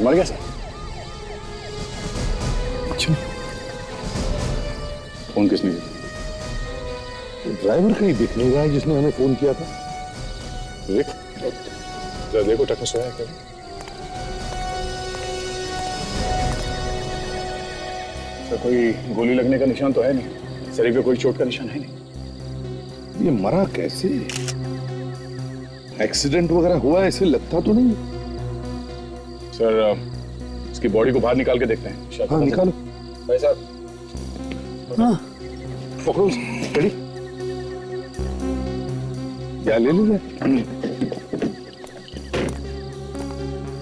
मर गया सर। अच्छा, फोन किसने किया? ड्राइवर कहीं दिख नहीं रहा है जिसने हमें फोन किया था। जरा देखो टक्कर सोया है क्या? सर कोई गोली लगने का निशान तो है नहीं, शरीर पे कोई चोट का निशान है नहीं। ये मरा कैसे? एक्सीडेंट वगैरह हुआ ऐसे लगता तो नहीं। सर इसकी बॉडी को बाहर निकाल के देखते हैं शायद। हाँ निकालो भाई साहब। हाँ पकड़ो रेडी। क्या ले लीजिए।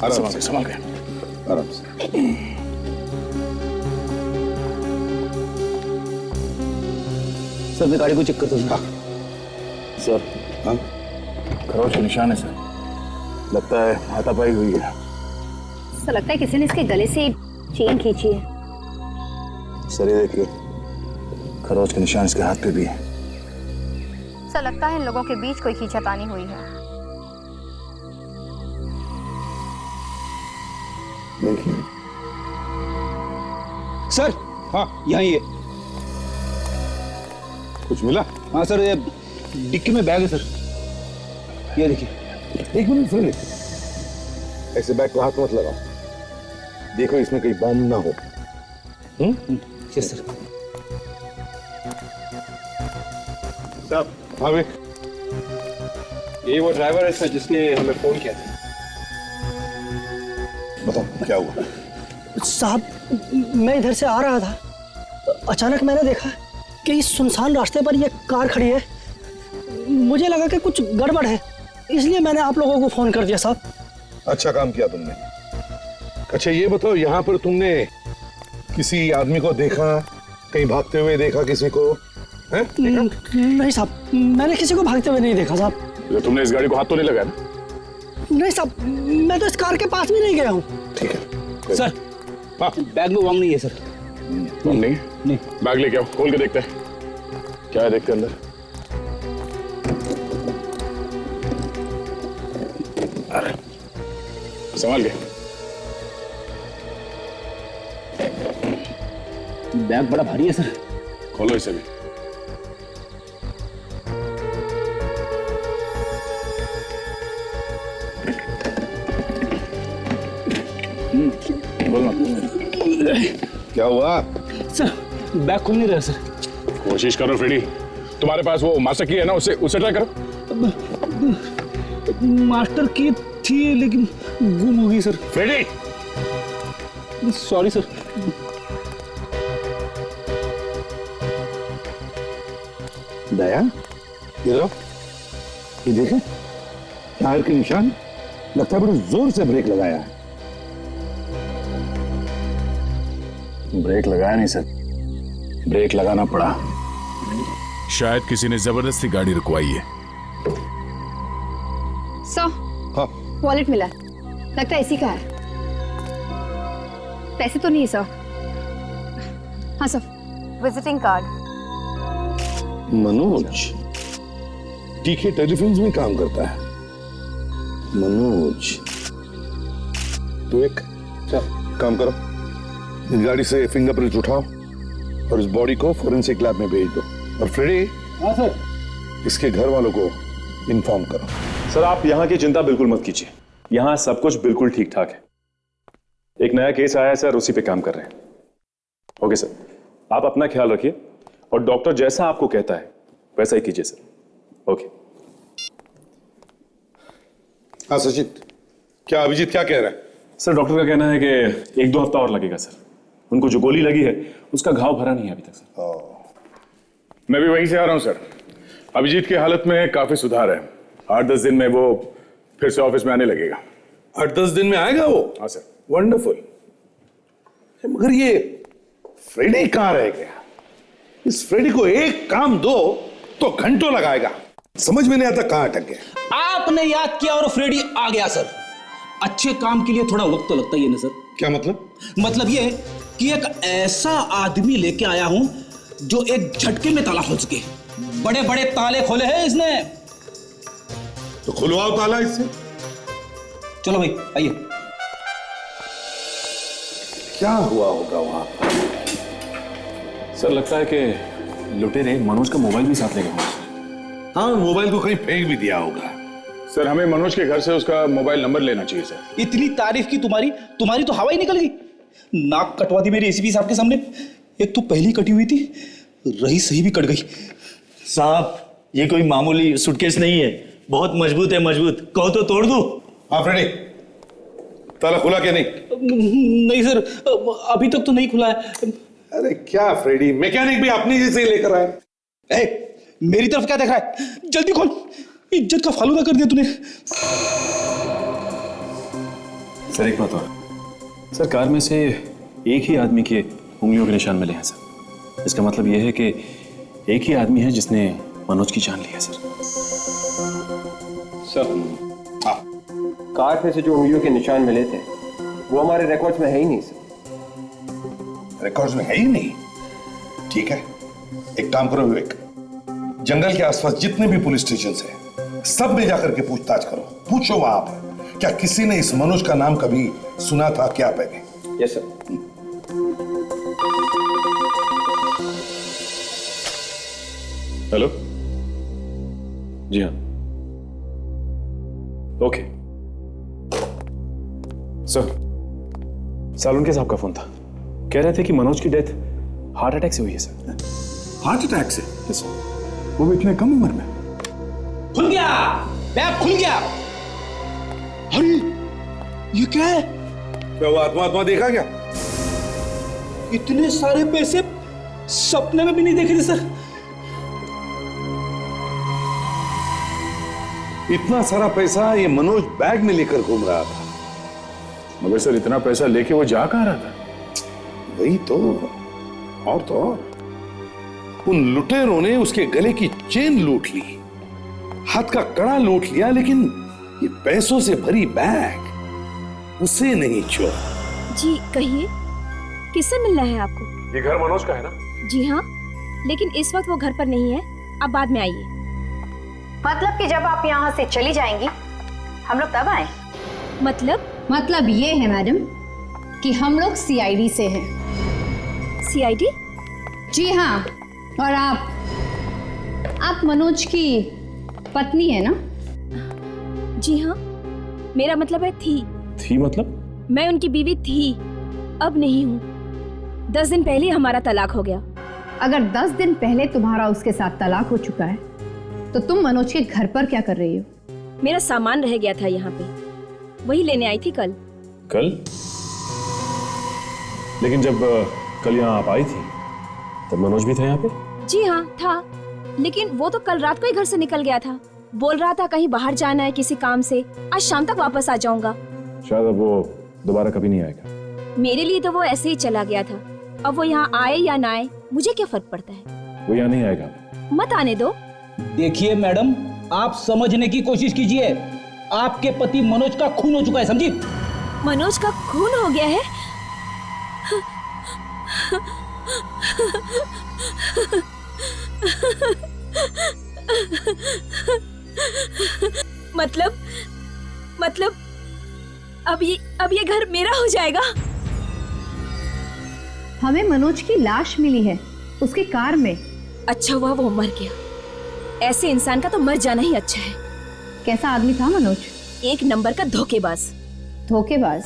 आराम से संभाल के आराम से। सर मैं गाड़ी को चेक करता हूँ। हाँ सर। हाँ खरोच के निशान है सर, लगता है हाथापाई हुई है। ऐसा लगता है किसी ने इसके गले से चेन खींची है। सर ये देखिए, खरोच के निशान इसके हाथ पे भी है। ऐसा लगता है इन लोगों के बीच कोई खींचातानी हुई है। देखिए सर हाँ यहाँ ये। कुछ मिला? हाँ सर, ये डिक्की में बैग है सर, ये देखिए। एक मिनट फ्रेंड, ऐसे बैग को हाथ मत लगाओ, देखो इसमें कहीं बॉम्ब ना हो। Yes sir. साहब हाँ भाई यही वो ड्राइवर है सर जिसने हमें फोन किया था। बताओ क्या हुआ? साहब मैं इधर से आ रहा था, अचानक मैंने देखा कि इस सुनसान रास्ते पर ये कार खड़ी है। मुझे लगा कि कुछ गड़बड़ है, इसलिए मैंने आप लोगों को फोन कर दिया साहब। अच्छा काम किया तुमने। अच्छा ये बताओ, यहाँ पर तुमने किसी आदमी को देखा, कहीं भागते हुए देखा किसी को? हैं? नहीं साहब, मैंने किसी को भागते हुए नहीं देखा साहब। तो तुमने इस गाड़ी को हाथ तो नहीं लगाया ना? नहीं साहब, मैं तो इस कार के पास भी नहीं गया हूँ। ठीक है सर हाँ बैग में बम नहीं है सर। बम नहीं? नहीं। बैग लेके आओ, खोल के देखते हैं क्या है, देखते हैं अंदर। अरे संभाल के। बैग बड़ा भारी है सर। खोलो इसे भी। बोल मत। क्या हुआ? सर बैग खुल नहीं रहा सर। कोशिश करो फ्रेडी, तुम्हारे पास वो मास्टर की है ना, उससे ट्राई करो। मास्टर की थी लेकिन गुम हो गई sir. Freddy sorry sir. Daya ये लो, ये देखे टायर के निशान, लगता है बड़े जोर से ब्रेक लगाया है। ब्रेक लगाया नहीं सर, ब्रेक लगाना पड़ा। शायद किसी ने जबरदस्ती गाड़ी रुकवाई है। सर हाँ वॉलेट मिला, लगता है इसी का है। पैसे तो नहीं सर। हाँ सर, विजिटिंग कार्ड। मनोज टीके टेलीफिल्म्स में काम करता है। मनोज तो एक काम करो, इस गाड़ी से फिंगरप्रिंट उठाओ और इस बॉडी को फोरेंसिक लैब में भेज दो। और फ्रेडी हाँ सर। इसके घर वालों को इन्फॉर्म करो। सर आप यहाँ की चिंता बिल्कुल मत कीजिए, यहाँ सब कुछ बिल्कुल ठीक ठाक है। एक नया केस आया है सर, उसी पे काम कर रहे हैं। ओके सर, आप अपना ख्याल रखिए और डॉक्टर जैसा आपको कहता है वैसा ही कीजिए सर। ओके। हाँ सचित, क्या अभिजीत क्या कह रहा है? सर डॉक्टर का कहना है कि 1-2 हफ्ता और लगेगा सर। उनको जो गोली लगी है उसका घाव भरा नहीं है अभी तक सर। मैं भी वहीं से आ रहा हूं सर। अभिजीत की हालत में काफी सुधार है, 8-10 दिन में वो फिर से ऑफिस में आने लगेगा। 8-10 दिन में आएगा वो? हाँ सर। वंडरफुल। मगर ये फ्रेडी कहां रह गया? इस फ्रेडी को एक काम दो तो घंटों लगाएगा, समझ में नहीं आता कहां अटक गया। आपने याद किया और फ्रेडी आ गया सर। अच्छे काम के लिए थोड़ा वक्त तो लगता ही है ना सर। क्या मतलब? मतलब ये कि एक ऐसा आदमी लेके आया हूं जो एक झटके में ताला खोल सके। बड़े बड़े ताले खोले हैं इसने। तो खुलवाओ ताला इससे। चलो भाई आइए। क्या हुआ होगा वहां पर? सर लगता है कि लुटेरे मनोज का मोबाइल भी साथ ले गए। हाँ, मोबाइल को कहीं फेंक भी दिया होगा। सर हमें मनोज के घर से उसका मोबाइल नंबर लेना चाहिए सर। इतनी तारीफ की तुम्हारी तो हवा ही निकल गई। नाक कटवा दी मेरी एसीपी साहब के सामने। एक तो पहली कटी हुई थी, रही सही भी कट गई। साहब ये कोई मामूली सूटकेस नहीं है, बहुत मजबूत है, मजबूत। कहो तो तोड़ दूं? हाँ फ्रेडी, ताला खुला क्या नहीं? नहीं सर, अभी तक तो नहीं खुला है। अरे क्या फ्रेडी, मैकेनिक भी अपनी जैसे ही लेकर आए। मेरी तरफ क्या देख रहा है? जल्दी खोल, इज्जत का फालूदा कर दिया तूने। सर एक बात और, सर कार में से एक ही आदमी के उंगलियों के निशान मिले हैं सर। इसका मतलब यह है कि एक ही आदमी है जिसने मनोज की जान ली है सर। सर कार पे से जो उंगलियों के निशान मिले थे वो हमारे रिकॉर्ड्स में है ही नहीं सर। रिकॉर्ड्स में है ही नहीं? ठीक है, एक काम करो विवेक, जंगल के आसपास जितने भी पुलिस स्टेशन हैं सब में जाकर के पूछताछ करो। पूछो वहां पर क्या किसी ने इस मनोज का नाम कभी सुना था क्या पहले? Yes sir. हेलो, जी हाँ, ओके सर। सालुनके साहब का फोन था, कह रहे थे कि मनोज की डेथ हार्ट अटैक से हुई है सर। हार्ट अटैक से? Yes sir. वो भी इतने कम उम्र में? खुल गया, बैग खुल गया। अरे ये क्या है? क्या वो आत्मा देखा क्या? इतने सारे पैसे सपने में भी नहीं देखे थे सर। इतना सारा पैसा ये मनोज बैग में लेकर घूम रहा था। मगर सर इतना पैसा लेके वो जा कहाँ रहा था? वही तो, और तो और उन लुटेरों ने उसके गले की चेन लूट ली, हाथ का कड़ा लूट लिया, लेकिन ये पैसों से भरी बैग उसे नहीं छोड़ा। जी कहिए, किससे मिलना है आपको? ये घर मनोज का है ना? जी हाँ, लेकिन इस वक्त वो घर पर नहीं है, आप बाद में आइए। मतलब कि जब आप यहाँ से चली जाएंगी हम लोग तब आए? मतलब ये है मैडम कि हम लोग सीआईडी से हैं। सीआईडी? जी हाँ, और आप मनोज की पत्नी है ना? जी हाँ, मेरा मतलब है थी मतलब? मैं उनकी बीवी थी, अब नहीं हूँ। 10 दिन पहले हमारा तलाक हो गया। अगर 10 दिन पहले तुम्हारा उसके साथ तलाक हो चुका है तो तुम मनोज के घर पर क्या कर रही हो? मेरा सामान रह गया था यहाँ पे, वही लेने आई थी कल। लेकिन जब कल यहाँ आप आई थी तब मनोज भी था यहाँ पे? जी हाँ था, लेकिन वो तो कल रात को ही घर से निकल गया था। बोल रहा था कहीं बाहर जाना है किसी काम से, आज शाम तक वापस आ जाऊंगा। शायद अब वो दोबारा कभी नहीं आएगा। मेरे लिए तो वो ऐसे ही चला गया था, अब वो यहाँ आए या ना आए मुझे क्या फर्क पड़ता है। वो यहाँ नहीं आएगा। मत आने दो। देखिए मैडम, आप समझने की कोशिश कीजिए। आपके पति मनोज का खून हो चुका है, समझी? मनोज का खून हो गया है? मतलब अब ये घर मेरा हो जाएगा? हमें मनोज की लाश मिली है उसकी कार में। अच्छा हुआ वो मर गया, ऐसे इंसान का तो मर जाना ही अच्छा है। कैसा आदमी था मनोज? एक नंबर का धोखेबाज। धोखेबाज?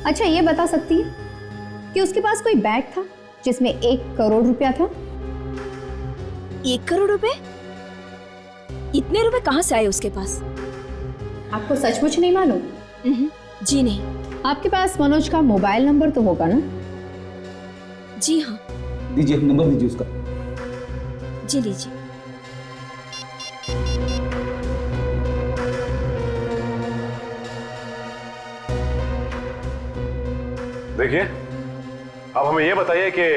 अच्छा ये बता सकती है कि उसके पास कोई बैग था जिसमें 1 करोड़ रुपया था? 1 करोड़ रुपए? इतने रुपए कहाँ से आए उसके पास? आपको सचमुच नहीं मालूम? जी नहीं। आपके पास मनोज का मोबाइल नंबर तो होगा ना? जी हाँ। दीजिए, नंबर दीजिए उसका। जी लीजिए। देखिए, अब हमें ये बताइए कि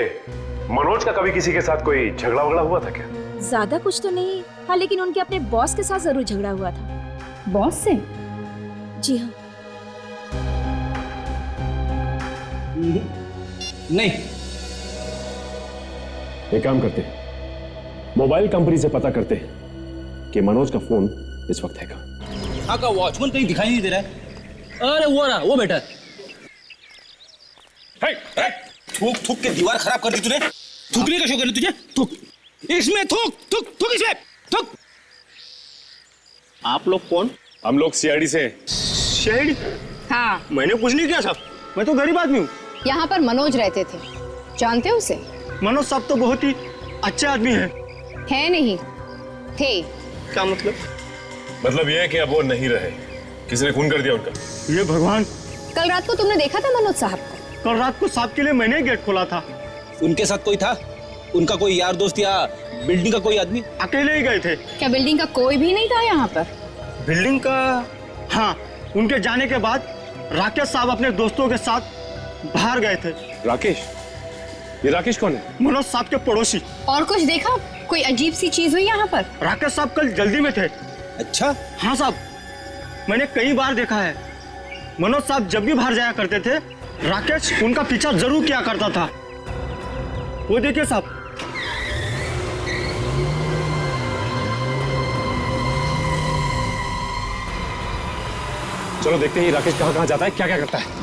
मनोज का कभी किसी के साथ कोई झगड़ा वगड़ा हुआ था क्या? ज्यादा कुछ तो नहीं, हाँ, लेकिन उनके अपने बॉस के साथ जरूर झगड़ा हुआ था। बॉस से? जी हाँ। नहीं। एक काम करते हैं, मोबाइल कंपनी से पता करते हैं कि मनोज का फोन इस वक्त है कहाँ। यहाँ का वॉचमैन कहीं दिखाई नहीं दे रहा है। अरे वो रहा, वो बैठा है। थूक थूक के दीवार खराब कर दी तूने। थूकने का शौक है ना तुझे? थूक इसमें, थूक थूक थूक इसमें, थूक। आप लोग कौन? हम लोग सीआईडी से हैं। शेड? हाँ, मैंने कुछ नहीं किया साहब, मैं तो गरीब आदमी हूँ। यहाँ पर मनोज रहते थे, जानते हो उसे? मनोज साहब तो बहुत ही अच्छे आदमी हैं। है नहीं, थे। क्या मतलब? मतलब ये है कि अब वो नहीं रहे, किसी ने खून कर दिया उनका। ये भगवान, कल रात को तुमने देखा था मनोज साहब को? कल रात को साहब के लिए मैंने गेट खोला था। उनके साथ कोई था? उनका कोई यार दोस्त या बिल्डिंग का कोई आदमी? अकेले ही गए थे। क्या बिल्डिंग का कोई भी नहीं था यहाँ पर? बिल्डिंग का, हाँ, उनके जाने के बाद राकेश साहब अपने दोस्तों के साथ बाहर गए थे। राकेश? ये राकेश कौन है? मनोज साहब के पड़ोसी। और कुछ देखा? कोई अजीब सी चीज हुई यहाँ पर? राकेश साहब कल जल्दी में थे। अच्छा, हाँ साहब, मैंने कई बार देखा है, मनोज साहब जब भी बाहर जाया करते थे, राकेश उनका पीछा जरूर किया करता था। वो देखिए साहब। चलो देखते हैं ये राकेश कहाँ कहाँ जाता है, क्या क्या करता है।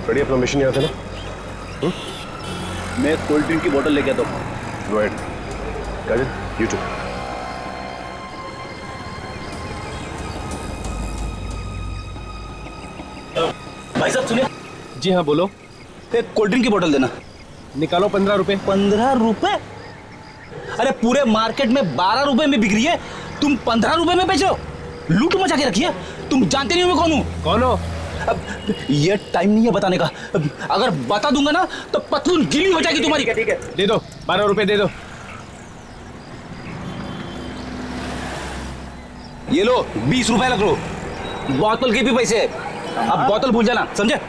बढ़िया, अपना मिशन यहाँ था ना? मैं कोल्ड ड्रिंक की बोतल लेके आता हूँ। Go ahead. Kajal, you too. भाई साहब सुनिए। जी हाँ, बोलो। एक कोल्ड ड्रिंक की बोतल देना। निकालो 15 रुपए। 15 रुपए? अरे पूरे मार्केट में 12 रुपए में बिक रही है, तुम 15 रुपए में बेच रहे हो? लूट मचा के रखी है। तुम जानते नहीं हो मैं कौन हूँ? कौन हो? अब ये टाइम नहीं है बताने का। अगर बता दूंगा ना तो पतलून गीली हो जाएगी तुम्हारी। ठीक है, दे दो 12 रुपए दे दो। ये लो 20 रुपए लग लो। बोतल के भी पैसे है। अब बोतल भूल जाना, समझे?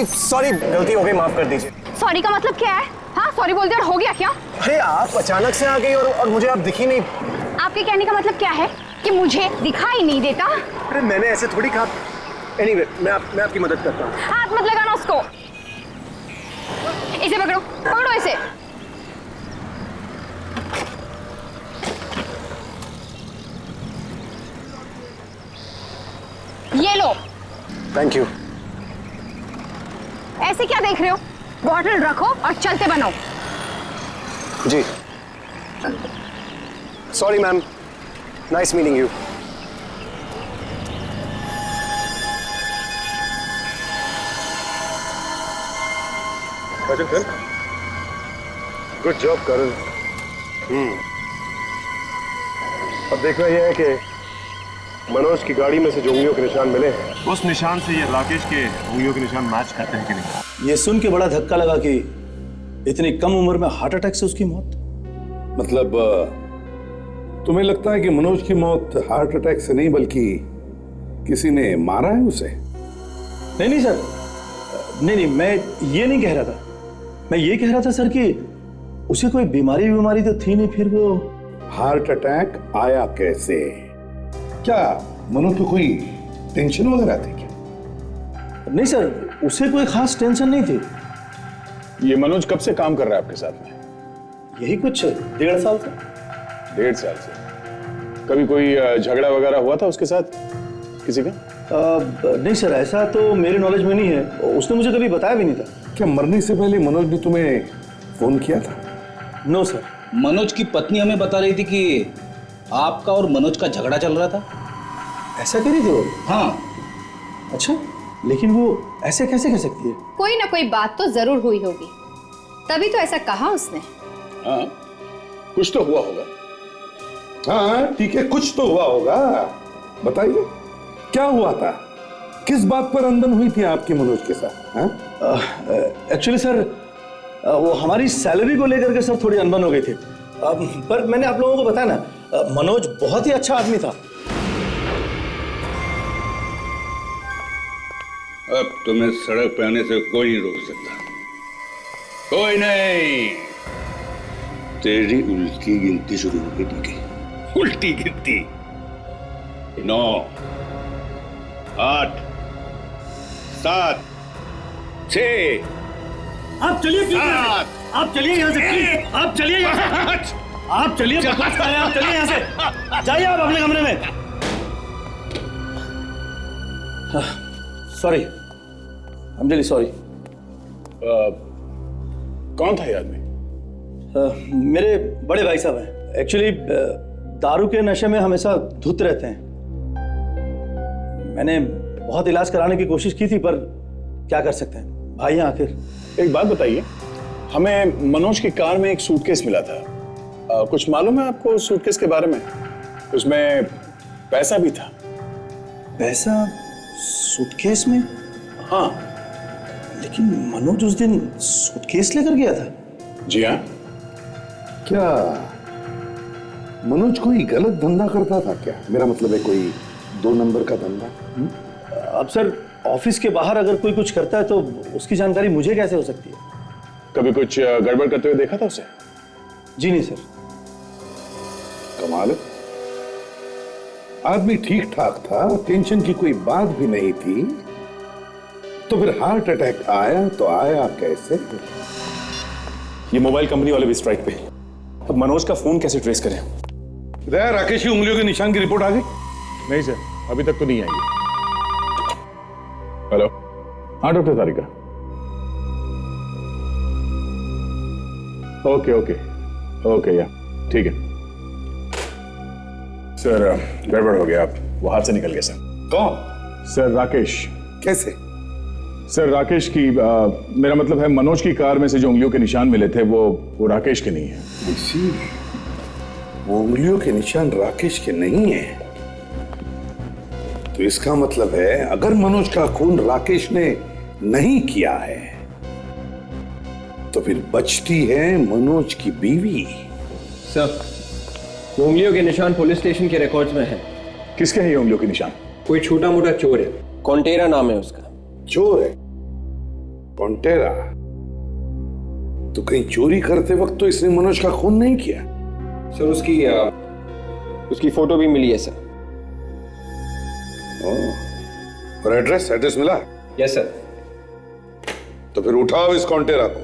सॉरी, गलती हो गई, माफ कर दीजिए। सॉरी का मतलब क्या है? हाँ, सॉरी बोल दिया और हो गया क्या? अरे आप अचानक से आ गई और मुझे आप दिखी नहीं। आपके कहने का मतलब क्या है कि मुझे दिखाई नहीं देता? अरे मैंने ऐसे थोड़ी कहा। एनीवे, मैं आपकी मदद करता हूँ। हाथ मत लगाना उसको। इसे पकड़ो, पकड़ो इसे। ये लो। Thank you. ऐसे क्या देख रहे हो? बॉटल रखो और चलते बनो। जी। Sorry ma'am, nice meeting you. Kajal, good job Karan. अब देखना यह है कि मनोज की गाड़ी में से जो उंगलियों के निशान मिले हैं, उस निशान से ये राकेश के उंगलियों के निशान मैच करते हैं कि नहीं। ये सुन के बड़ा धक्का लगा कि इतनी कम उम्र में हार्ट अटैक से उसकी मौत। मतलब तुम्हें लगता है कि मनोज की मौत हार्ट अटैक से नहीं बल्कि किसी ने मारा है उसे? नहीं सर, नहीं, मैं ये नहीं कह रहा था। मैं ये कह रहा था सर कि उसे कोई बीमारी तो थी नहीं, फिर वो हार्ट अटैक आया कैसे? क्या मनोज को कोई टेंशन वगैरह थी क्या? नहीं सर, उसे कोई खास टेंशन नहीं थी। ये मनोज कब से काम कर रहा है आपके साथ में? यही कुछ 1.5 साल से। 1.5 साल से? कभी कोई झगड़ा वगैरह हुआ था उसके साथ किसी का? नहीं सर, ऐसा तो मेरे नॉलेज में नहीं है। उसने मुझे कभी बताया भी नहीं था। क्या मरने से पहले मनोज ने तुम्हें फोन किया था? No sir. मनोज की पत्नी हमें बता रही थी कि आपका और मनोज का झगड़ा चल रहा था। ऐसा कह रही थी वो? हाँ। अच्छा, लेकिन वो ऐसे कैसे कह सकती है? कोई ना कोई बात तो जरूर हुई होगी, तभी तो ऐसा कहा उसने। हाँ, कुछ तो हुआ होगा। हाँ ठीक है, कुछ तो हुआ होगा। बताइए क्या हुआ था? किस बात पर अनबन हुई थी आपकी मनोज के साथ? एक्चुअली सर, वो हमारी सैलरी को लेकर के सर थोड़ी अनबन हो गई थी। पर मैंने आप लोगों को बताया ना, मनोज बहुत ही अच्छा आदमी था। अब तुम्हें सड़क पे आने से कोई नहीं रोक सकता। कोई नहीं। तेरी उल्टी गिनती शुरू हो गई। ठीक है, उल्टी गिनती। 9, 8, 7, 6। आप चलिए प्लीज, आप चलिए यहाँ से, आप चलिए यहाँ से, आप चलिए, बकवास कर रहे हैं, आप चलिए यहाँ से, जाइए आप अपने कमरे में। Sorry, I am really sorry. कौन था ये आदमी? मेरे बड़े भाई साहब हैं। एक्चुअली दारू के नशे में हमेशा धुत रहते हैं। मैंने बहुत इलाज कराने की कोशिश की थी, पर क्या कर सकते हैं भाई हैं आखिर। एक बात बताइए, हमें मनोज की कार में एक सूटकेस मिला था। कुछ मालूम है आपको उस सूटकेस के बारे में? उसमें पैसा भी था। पैसा सूटकेस में? हाँ। लेकिन मनोज उस दिन सूटकेस लेकर गया था। जी हाँ। क्या मनोज कोई गलत धंधा करता था क्या? मेरा मतलब है कोई 2 नंबर का धंधा। अब सर, ऑफिस के बाहर अगर कोई कुछ करता है तो उसकी जानकारी मुझे कैसे हो सकती है? कभी कुछ गड़बड़ करते हुए देखा था उसे? जी नहीं सर। कमाल है, आदमी ठीक ठाक था, टेंशन की कोई बात भी नहीं थी, तो फिर हार्ट अटैक आया तो आया कैसे? ये मोबाइल कंपनी वाले भी स्ट्राइक पे। अब मनोज का फोन कैसे ट्रेस करें? राकेश की उंगलियों के निशान की रिपोर्ट आ गई? नहीं सर, अभी तक तो नहीं आई। हेलो, हाँ डॉक्टर तारिका। ओके ओके ओके, या ठीक है सर। गड़बड़ हो गया, आप वो हाथ से निकल गया सर। कौन? सर राकेश। कैसे? सर राकेश की मेरा मतलब है मनोज की कार में से जो उंगलियों के निशान मिले थे वो राकेश के नहीं है। इसी वो उंगलियों के निशान राकेश के नहीं है, तो इसका मतलब है अगर मनोज का खून राकेश ने नहीं किया है तो फिर बचती है मनोज की बीवी। सर, उंगलियों के निशान पुलिस स्टेशन के रिकॉर्ड्स में है। किसके हैं ये उंगलियों के निशान? कोई छोटा मोटा चोर है, कॉन्टेरा नाम है उसका। चोर है? कॉन्टेरा? तो कहीं चोरी करते वक्त तो इसने मनोज का खून नहीं किया? सर उसकी फोटो भी मिली है सर। और एड्रेस मिला? Yes sir. तो फिर उठाओ इस कॉन्टेरा को,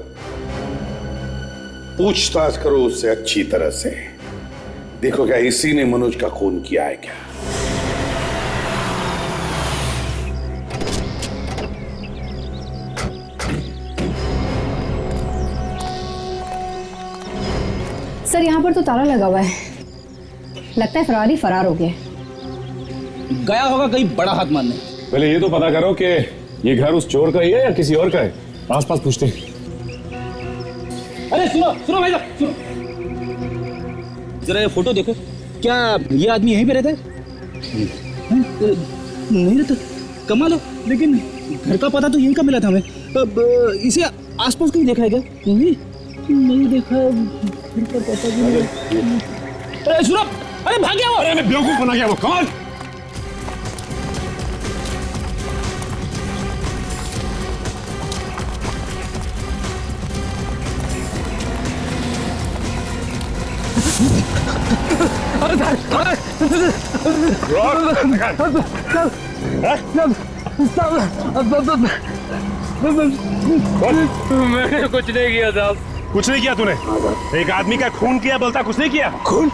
पूछताछ करो उससे अच्छी तरह से। देखो क्या इसी ने मनोज का खून किया है क्या? सर यहाँ पर तो ताला लगा हुआ है, लगता है फरारी फरार हो गया। गया होगा कहीं बड़ा हाथ मारने। पहले ये तो पता करो कि ये घर उस चोर का ही है या किसी और का है। आस पास पूछते हैं। अरे सुनो सुनो भाई साहब, सुनो जरा ये फोटो देखो। क्या ये आदमी यहीं पे रहता है? नहीं रहता। कमाल है, लेकिन घर का पता तो यहीं का मिला था हमें। अब इसे आसपास कहीं देखा है क्या? नहीं देखा, घर का पता भी नहीं। अरे सुनो, अरे भाग गया वो। अरे मैं बेवकूफ बना गया वो। कौन? मैंने कुछ नहीं किया साहब। कुछ नहीं किया तूने? एक आदमी का खून किया, बोलता कुछ नहीं किया। खून?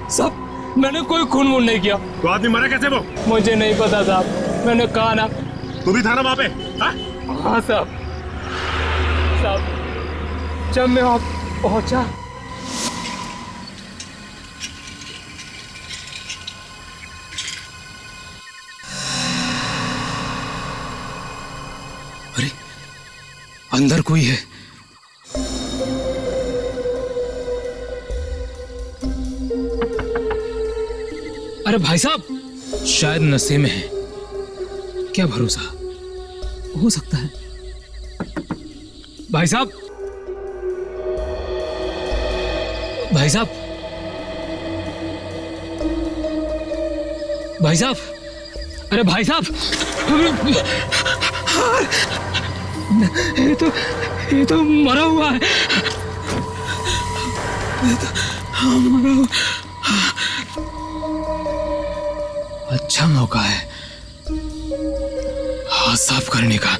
साहब मैंने कोई खून वून नहीं किया। तो आदमी मरा कैसे वो? मुझे नहीं पता साहब, मैंने कहा ना। तू भी था ना वहां पे? हाँ साहब। साहब जब मैं वहां पहुंचा अंदर कोई है। अरे भाई साहब, शायद नशे में है, क्या भरोसा, हो सकता है। भाई साहब, भाई साहब, भाई साहब, अरे भाई साहब, ये तो मरा हुआ है। अच्छा मौका है हाथ साफ करने का।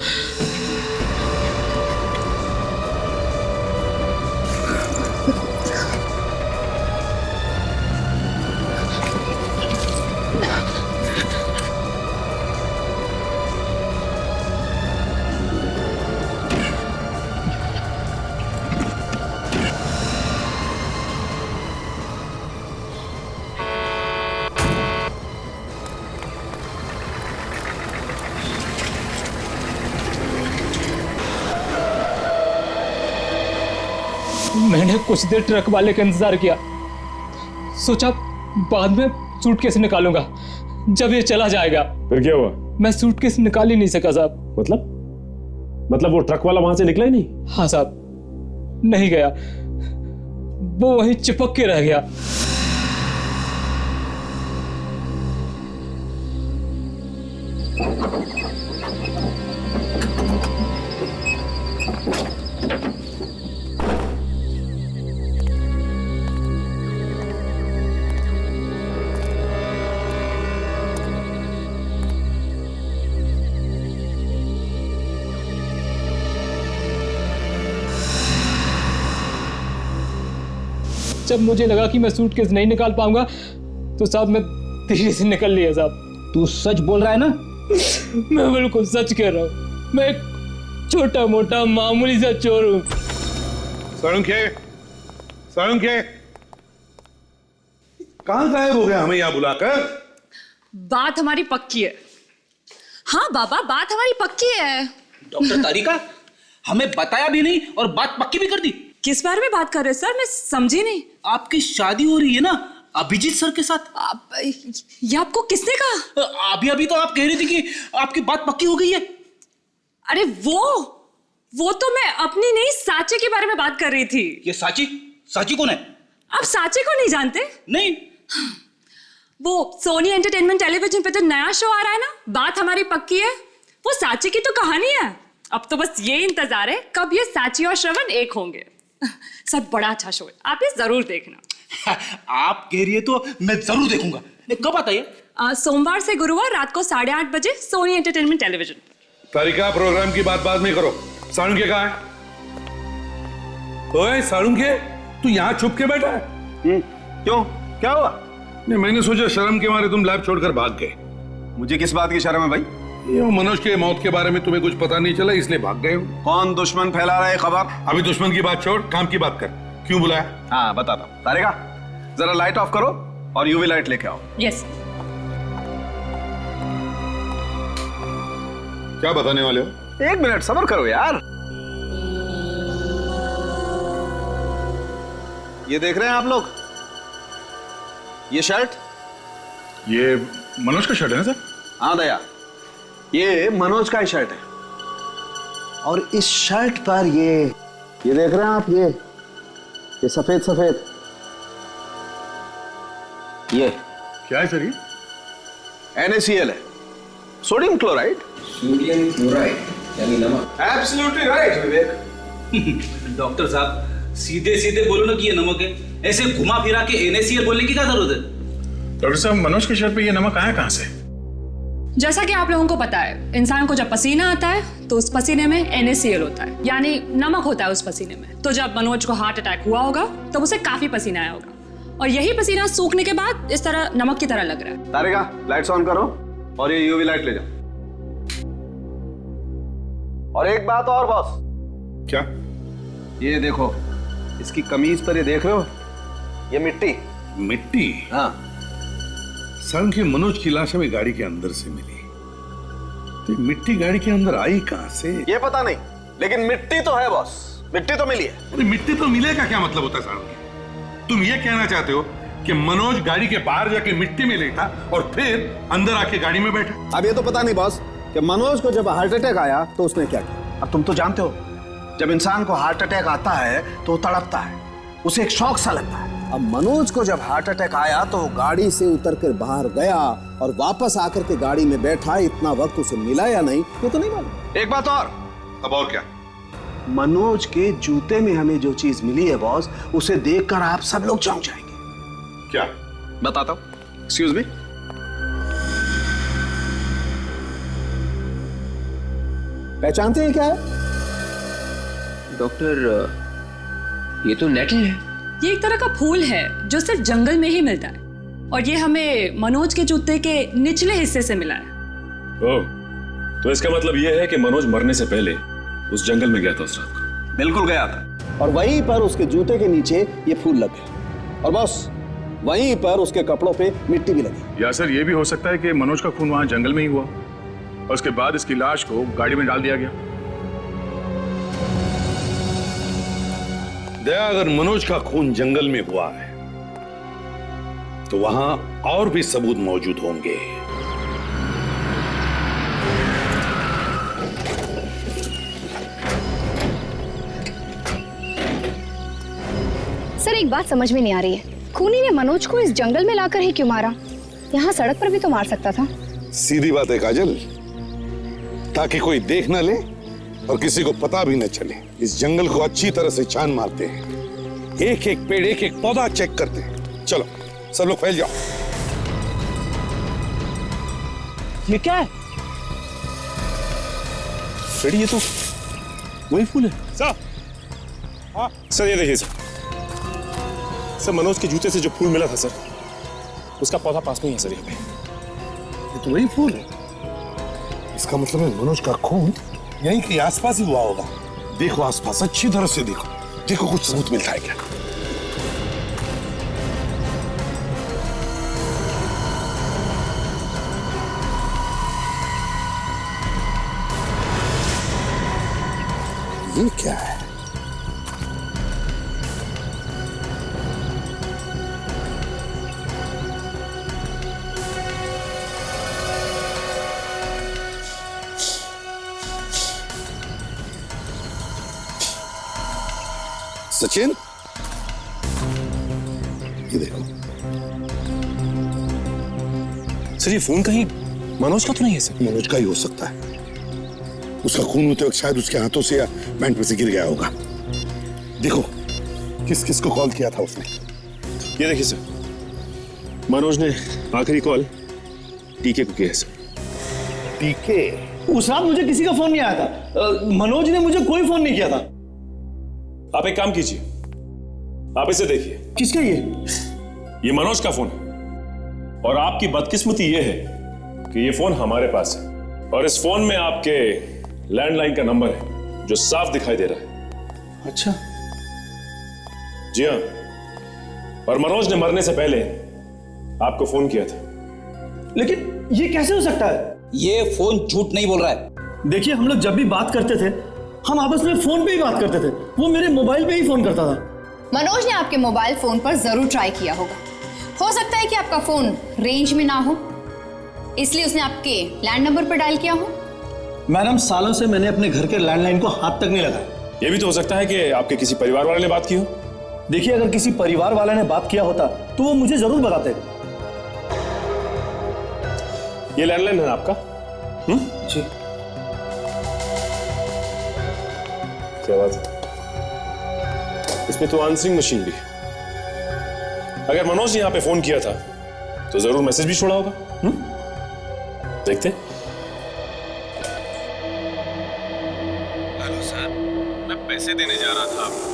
मैंने कुछ देर ट्रक वाले का इंतजार किया, सोचा बाद में सूटकेस निकालूंगा जब ये चला जाएगा। फिर क्या हुआ? मैं सूटकेस निकाल ही नहीं सका साहब। मतलब वो ट्रक वाला वहां से निकला ही नहीं? हाँ साहब, नहीं गया, वो वहीं चिपक के रह गया। जब मुझे लगा कि मैं सूटकेस नहीं निकाल पाऊंगा तो साहब मैं धीरे से निकल लिया साहब। तू सच बोल रहा है ना? मैं बिल्कुल सच कह रहा हूँ, मैं एक छोटा मोटा मामूली सा चोर हूँ। साळुंखे कहां गायब हो गया हमें यहाँ बुलाकर? बात हमारी पक्की है। हाँ बाबा, बात हमारी पक्की है। डॉक्टर तारिका, हमें बताया भी नहीं और बात पक्की भी कर दी। किस बारे में बात कर रहे हैं सर? मैं समझी नहीं। आपकी शादी हो रही है ना अभिजीत सर के साथ। ये आपको किसने कहा? अभी तो आप कह रही थी कि आपकी बात पक्की हो गई है। अरे वो तो मैं अपनी नहीं साची के बारे में बात कर रही थी। ये साची कौन है? आप साची को नहीं जानते? नहीं। वो सोनी एंटरटेनमेंट टेलीविजन पे तो नया शो आ रहा है ना, बात हमारी पक्की है। वो साची की तो कहानी है। अब तो बस ये इंतजार है कब ये साची और श्रवण एक होंगे। सब बड़ा अच्छा शो है, आप ये जरूर देखना। आप कह रही है तो मैं जरूर देखूंगा। कब आता है? सोमवार से गुरुवार रात को 8:30 बजे सोनी एंटरटेनमेंट टेलीविजन। तारिका, प्रोग्राम की बात बाद में करो। साळुंखे कहाँ है? ओए साळुंखे, तू यहाँ छुप के बैठा है? क्यों, क्या हुआ? नहीं, मैंने सोचा शर्म के मारे तुम लैब छोड़कर भाग गए। मुझे किस बात की शर्म है भाई? ये मनोज के मौत के बारे में तुम्हें कुछ पता नहीं चला इसलिए भाग गए हो। कौन दुश्मन फैला रहा है खबर? अभी दुश्मन की बात छोड़, काम की बात कर। क्यों बुलाया? हाँ बताता हूँ। तारिका, जरा लाइट ऑफ करो और यूवी लाइट लेके आओ। यस। क्या बताने वाले हो? 1 मिनट सब्र करो यार। ये देख रहे हैं आप लोग, ये शर्ट? ये मनोज का शर्ट है ना सर? हाँ दया, ये मनोज का ही शर्ट है। और इस शर्ट पर ये देख रहे हैं आप, ये सफेद सफेद, ये क्या है सर? ये NaCl है, सोडियम क्लोराइड। सोडियम क्लोराइड यानी नमक। एब्सोल्युटली राइट विवेक। डॉक्टर साहब सीधे सीधे बोलो ना कि ये नमक है, ऐसे घुमा फिरा के NaCl बोलने की क्या जरूरत है? डॉक्टर साहब, मनोज के शर्ट पे ये नमक आया कहां से? जैसा कि आप लोगों को पता है, इंसान को जब पसीना आता है तो उस पसीने में NaCl होता है, यानी नमक होता है उस पसीने में। तो जब मनोज को हार्ट अटैक हुआ होगा तब उसे काफी पसीना आया होगा, और यही पसीना सूखने के बाद इस तरह नमक की तरह लग रहा है। तारिका, लाइट्स ऑन करो और ये यूवी लाइट ले जाओ। और एक बात और बॉस। क्या? ये देखो, इसकी कमीज पर ये देख रहे हो, ये मिट्टी। मिट्टी? हाँ। साळुंखे, मनोज की लाश हमें गाड़ी के अंदर से मिली, तो मिट्टी गाड़ी के अंदर आई कहां से? ये पता नहीं, लेकिन मिट्टी तो है बॉस, मिट्टी तो मिली है। अरे मिट्टी तो मिलेगा क्या मतलब होता है साळुंखे? तुम ये कहना चाहते हो कि मनोज गाड़ी के बाहर जाके मिट्टी में लेटा और फिर अंदर आके गाड़ी में बैठा? अब ये तो पता नहीं बॉस कि मनोज को जब हार्ट अटैक आया तो उसने क्या किया। अब तुम तो जानते हो, जब इंसान को हार्ट अटैक आता है तो वो तड़पता है, उसे एक शौक सा लगता है। अब मनोज को जब हार्ट अटैक आया तो वो गाड़ी से उतर कर बाहर गया और वापस आकर के गाड़ी में बैठा। इतना वक्त उसे मिला या नहीं ये तो नहीं मालूम। एक बात और। अब और क्या? मनोज के जूते में हमें जो चीज मिली है बॉस, उसे देखकर आप सब लोग चौंक जाएंगे। क्या? बताता हूं। Excuse me. पहचानते हैं क्या है? डॉक्टर, ये तो नेटल है। ये एक तरह का फूल है जो सिर्फ जंगल में ही मिलता है, और ये हमें मनोज के जूते के निचले हिस्से से मिला है। ओह, तो इसका मतलब ये है कि मनोज मरने से पहले उस जंगल में गया था उस रात को। बिल्कुल गया था, और वहीं पर उसके जूते के नीचे ये फूल लग गए, और बस वहीं पर उसके कपड़ों पे मिट्टी भी लगी। या सर ये भी हो सकता है कि मनोज का खून वहां जंगल में ही हुआ और उसके बाद इसकी लाश को गाड़ी में डाल दिया गया। दया, अगर मनोज का खून जंगल में हुआ है तो वहां और भी सबूत मौजूद होंगे। सर एक बात समझ में नहीं आ रही है, खूनी ने मनोज को इस जंगल में लाकर ही क्यों मारा? यहाँ सड़क पर भी तो मार सकता था। सीधी बात है काजल, ताकि कोई देख न ले और किसी को पता भी न चले। इस जंगल को अच्छी तरह से छान मारते हैं, एक एक पेड़, एक एक पौधा चेक करते हैं। चलो सब लोग फैल जाओ। ये क्या है? फ्रेडी, ये तो वही फूल है। सर, हाँ सर, ये देखिए सर, मनोज के जूते से जो फूल मिला था सर, उसका पौधा पास में ही है सर। यहाँ पे ये तो वही फूल है। इसका मतलब है मनोज का खून यहीं के आसपास ही हुआ होगा। देखो आसपास, अच्छी तरह से देखो, देखो कुछ सबूत मिलता है क्या। ये क्या है? सचिन, ये देखो। सर ये फोन कहीं मनोज का तो नहीं है सर? मनोज का ही हो सकता है। उसका खून होते वक्त शायद उसके हाथों से या बैंड पर से गिर गया होगा। देखो किस किस को कॉल किया था उसने। ये देखिए सर, मनोज ने आखिरी कॉल टीके को किया है सर। टीके? उस रात मुझे किसी का फोन नहीं आया था। मनोज ने मुझे कोई फोन नहीं किया था। आप एक काम कीजिए, आप इसे देखिए। किसका ये? ये मनोज का फोन है, और आपकी बदकिस्मती ये है कि ये फोन हमारे पास है, और इस फोन में आपके लैंडलाइन का नंबर है जो साफ दिखाई दे रहा है। अच्छा। जी हाँ, और मनोज ने मरने से पहले आपको फोन किया था। लेकिन ये कैसे हो सकता है? ये फोन झूठ नहीं बोल रहा है। देखिए, हम लोग जब भी बात करते थे, हम आपस में फोन पे ही बात करते थे। वो मेरे मोबाइल पे ही फोन करता था। मनोज ने आपके मोबाइल फोन पर जरूर ट्राई किया होगा। हो सकता है कि आपका फोन रेंज में ना हो, इसलिए उसने आपके लैंड नंबर पर डायल किया हो। मैडम, सालों से मैंने अपने घर के लैंडलाइन को हाथ तक नहीं लगाया। यह भी तो हो सकता है कि आपके किसी परिवार वाले ने बात की हो। देखिए, अगर किसी परिवार वाले ने बात किया होता तो वो मुझे जरूर बताते। ये लैंडलाइन है आपका? जी। क्या बात है, इसमें तो आंसरिंग मशीन भी है। अगर मनोज ने यहां पे फोन किया था तो जरूर मैसेज भी छोड़ा होगा। देखते। हेलो सर, मैं पैसे देने जा रहा था आपको,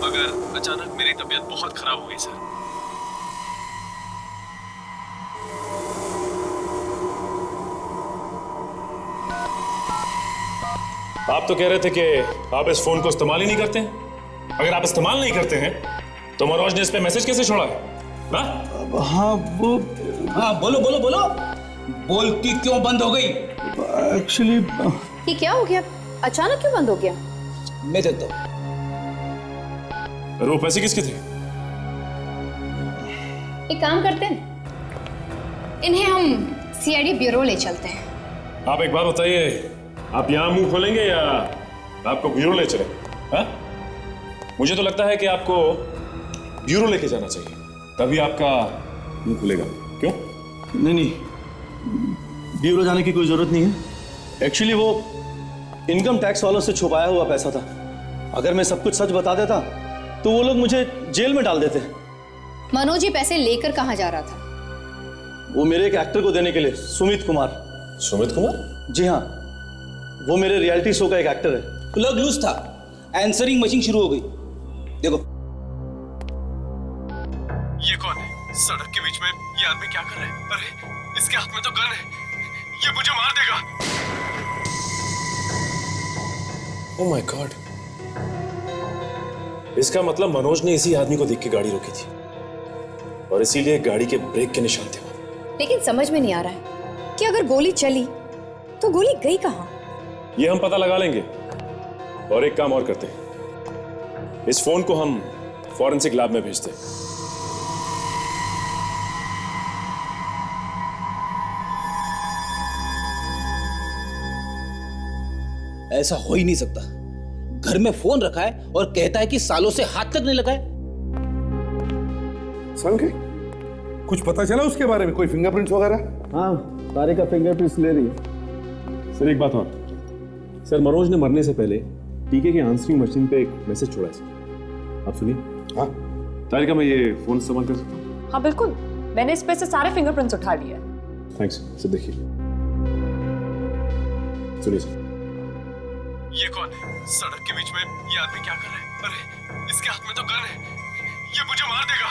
मगर अचानक मेरी तबीयत बहुत खराब हो गई सर। आप तो कह रहे थे कि आप इस फोन को इस्तेमाल ही नहीं करते हैं। अगर आप इस्तेमाल नहीं करते हैं तो मनोज ने इस पे मैसेज कैसे छोड़ा है? हाँ वो, हाँ बोलो बोलो बोलो, बोलती क्यों बंद हो गई? एक्चुअली ये क्या हो गया? अचानक क्यों बंद हो गया? मैं देता हूं। वो पैसे किसके थे? एक काम करते हैं, इन्हें हम सीआईडी ब्यूरो ले चलते हैं। आप एक बात बताइए, आप यहां मुंह खोलेंगे या आपको ब्यूरो ले चले? मुझे तो लगता है कि आपको ब्यूरो लेके जाना चाहिए, तभी आपका मुंह खुलेगा। क्यों? नहीं, ब्यूरो जाने की कोई जरूरत नहीं है। एक्चुअली वो इनकम टैक्स वालों से छुपाया हुआ पैसा था, अगर मैं सब कुछ सच बता देता तो वो लोग मुझे जेल में डाल देते। मनोज ये पैसे लेकर कहाँ जा रहा था? वो मेरे एक एक्टर को देने के लिए, सुमित कुमार। सुमित कुमार? जी हाँ, वो मेरे रियलिटी शो का एक एक्टर है। प्लग लूज था, आंसरिंग मशीन शुरू हो गई। देखो ये कौन है? सड़क के बीच में ये आदमी क्या कर रहा है? अरे इसके हाथ में तो गन है, ये मुझे मार देगा। ओह माय गॉड, इसका मतलब मनोज ने इसी आदमी को देख के गाड़ी रोकी थी और इसीलिए गाड़ी के ब्रेक के निशान थे। लेकिन समझ में नहीं आ रहा है कि अगर गोली चली तो गोली गई कहाँ? ये हम पता लगा लेंगे। और एक काम और करते हैं, इस फोन को हम फॉरेंसिक लैब में भेजते हैं। ऐसा हो ही नहीं सकता। घर में फोन रखा है और कहता है कि सालों से हाथ तक नहीं लगाए। संगे कुछ पता चला उसके बारे में? कोई फिंगरप्रिंट्स वगैरह? हाँ, तारे का फिंगरप्रिंट्स ले रही है। सर एक बात और, सर मनोज ने मरने से पहले टीके की आंसरिंग मशीन पे एक मैसेज छोड़ा है सर, आप सुनिए। हाँ तारिका, मैं ये फोन इस्तेमाल कर सकता हूँ? हाँ बिल्कुल, मैंने इस पे से सारे फिंगरप्रिंट्स उठा लिए। Thanks sir. देखिए सुनिए सर। ये कौन है? सड़क के बीच में ये आदमी क्या कर रहा है? अरे इसके हाथ में तो गन है, ये मुझे मार देगा।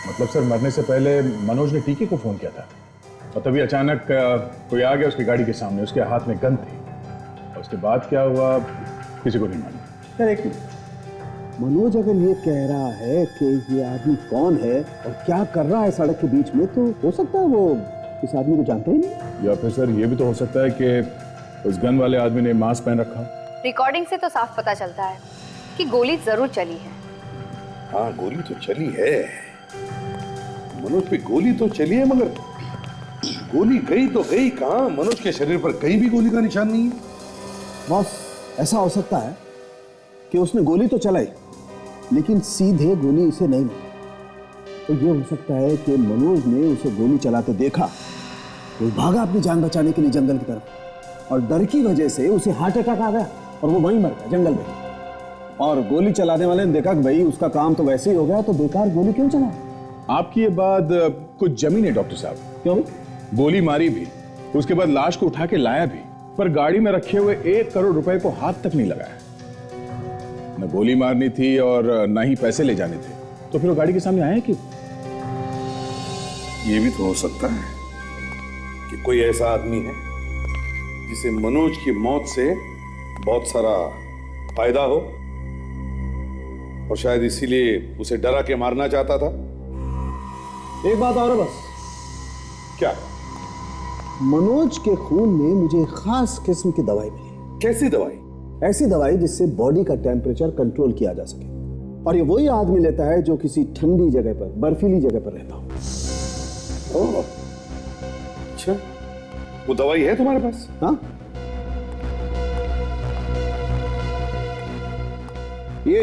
मतलब सर मरने से पहले मनोज ने टीके को फोन किया था और तभी अचानक कोई आ गया उसकी गाड़ी के सामने, उसके हाथ में गन थी और उसके बाद क्या हुआ किसी को नहीं मालूम। यार एक मनोज अगर ये कह रहा है कि ये आदमी कौन है और क्या कर रहा है सड़क के बीच में, तो हो सकता है वो इस आदमी को जानता ही नहीं। या फिर सर ये भी तो हो सकता है कि उस गन वाले आदमी ने मास्क पहन रखा। रिकॉर्डिंग से तो साफ पता चलता है कि गोली जरूर चली है। हाँ गोली तो चली है, मनोज पे गोली तो चली है, मगर गोली गई तो गई कहाँ? मनोज के शरीर पर कहीं भी गोली का निशान नहीं है। बॉस, ऐसा हो सकता है कि उसने गोली तो चलाई लेकिन सीधे गोली उसे नहीं मारी। तो ये हो सकता है कि मनोज ने उसे गोली चलाते देखा, वो भागा अपनी जान बचाने के लिए जंगल की तरफ और डर की वजह से उसे हार्ट अटैक आ गया और वो वहीं मर गया जंगल में। और गोली चलाने वाले ने देखा कि भाई उसका काम तो वैसे ही हो गया, तो बेकार गोली क्यों चला? आपकी ये बात कुछ जमी नहीं डॉक्टर साहब। क्यों? गोली मारी भी, उसके बाद लाश को उठा के लाया भी, पर गाड़ी में रखे हुए 1 करोड़ रुपए को हाथ तक नहीं लगाया। न गोली मारनी थी और न ही पैसे ले जाने थे, तो फिर वो गाड़ी के सामने आए क्यों? ये भी तो हो सकता है कि कोई ऐसा आदमी है जिसे मनोज की मौत से बहुत सारा फायदा हो और शायद इसीलिए उसे डरा के मारना चाहता था। एक बात और है बस। क्या? मनोज के खून में मुझे खास किस्म की दवाई मिली। कैसी दवाई? ऐसी दवाई जिससे बॉडी का टेम्परेचर कंट्रोल किया जा सके, और ये वही आदमी लेता है जो किसी ठंडी जगह पर, बर्फीली जगह पर रहता हो। ओह, अच्छा, वो दवाई है तुम्हारे पास? हाँ, ये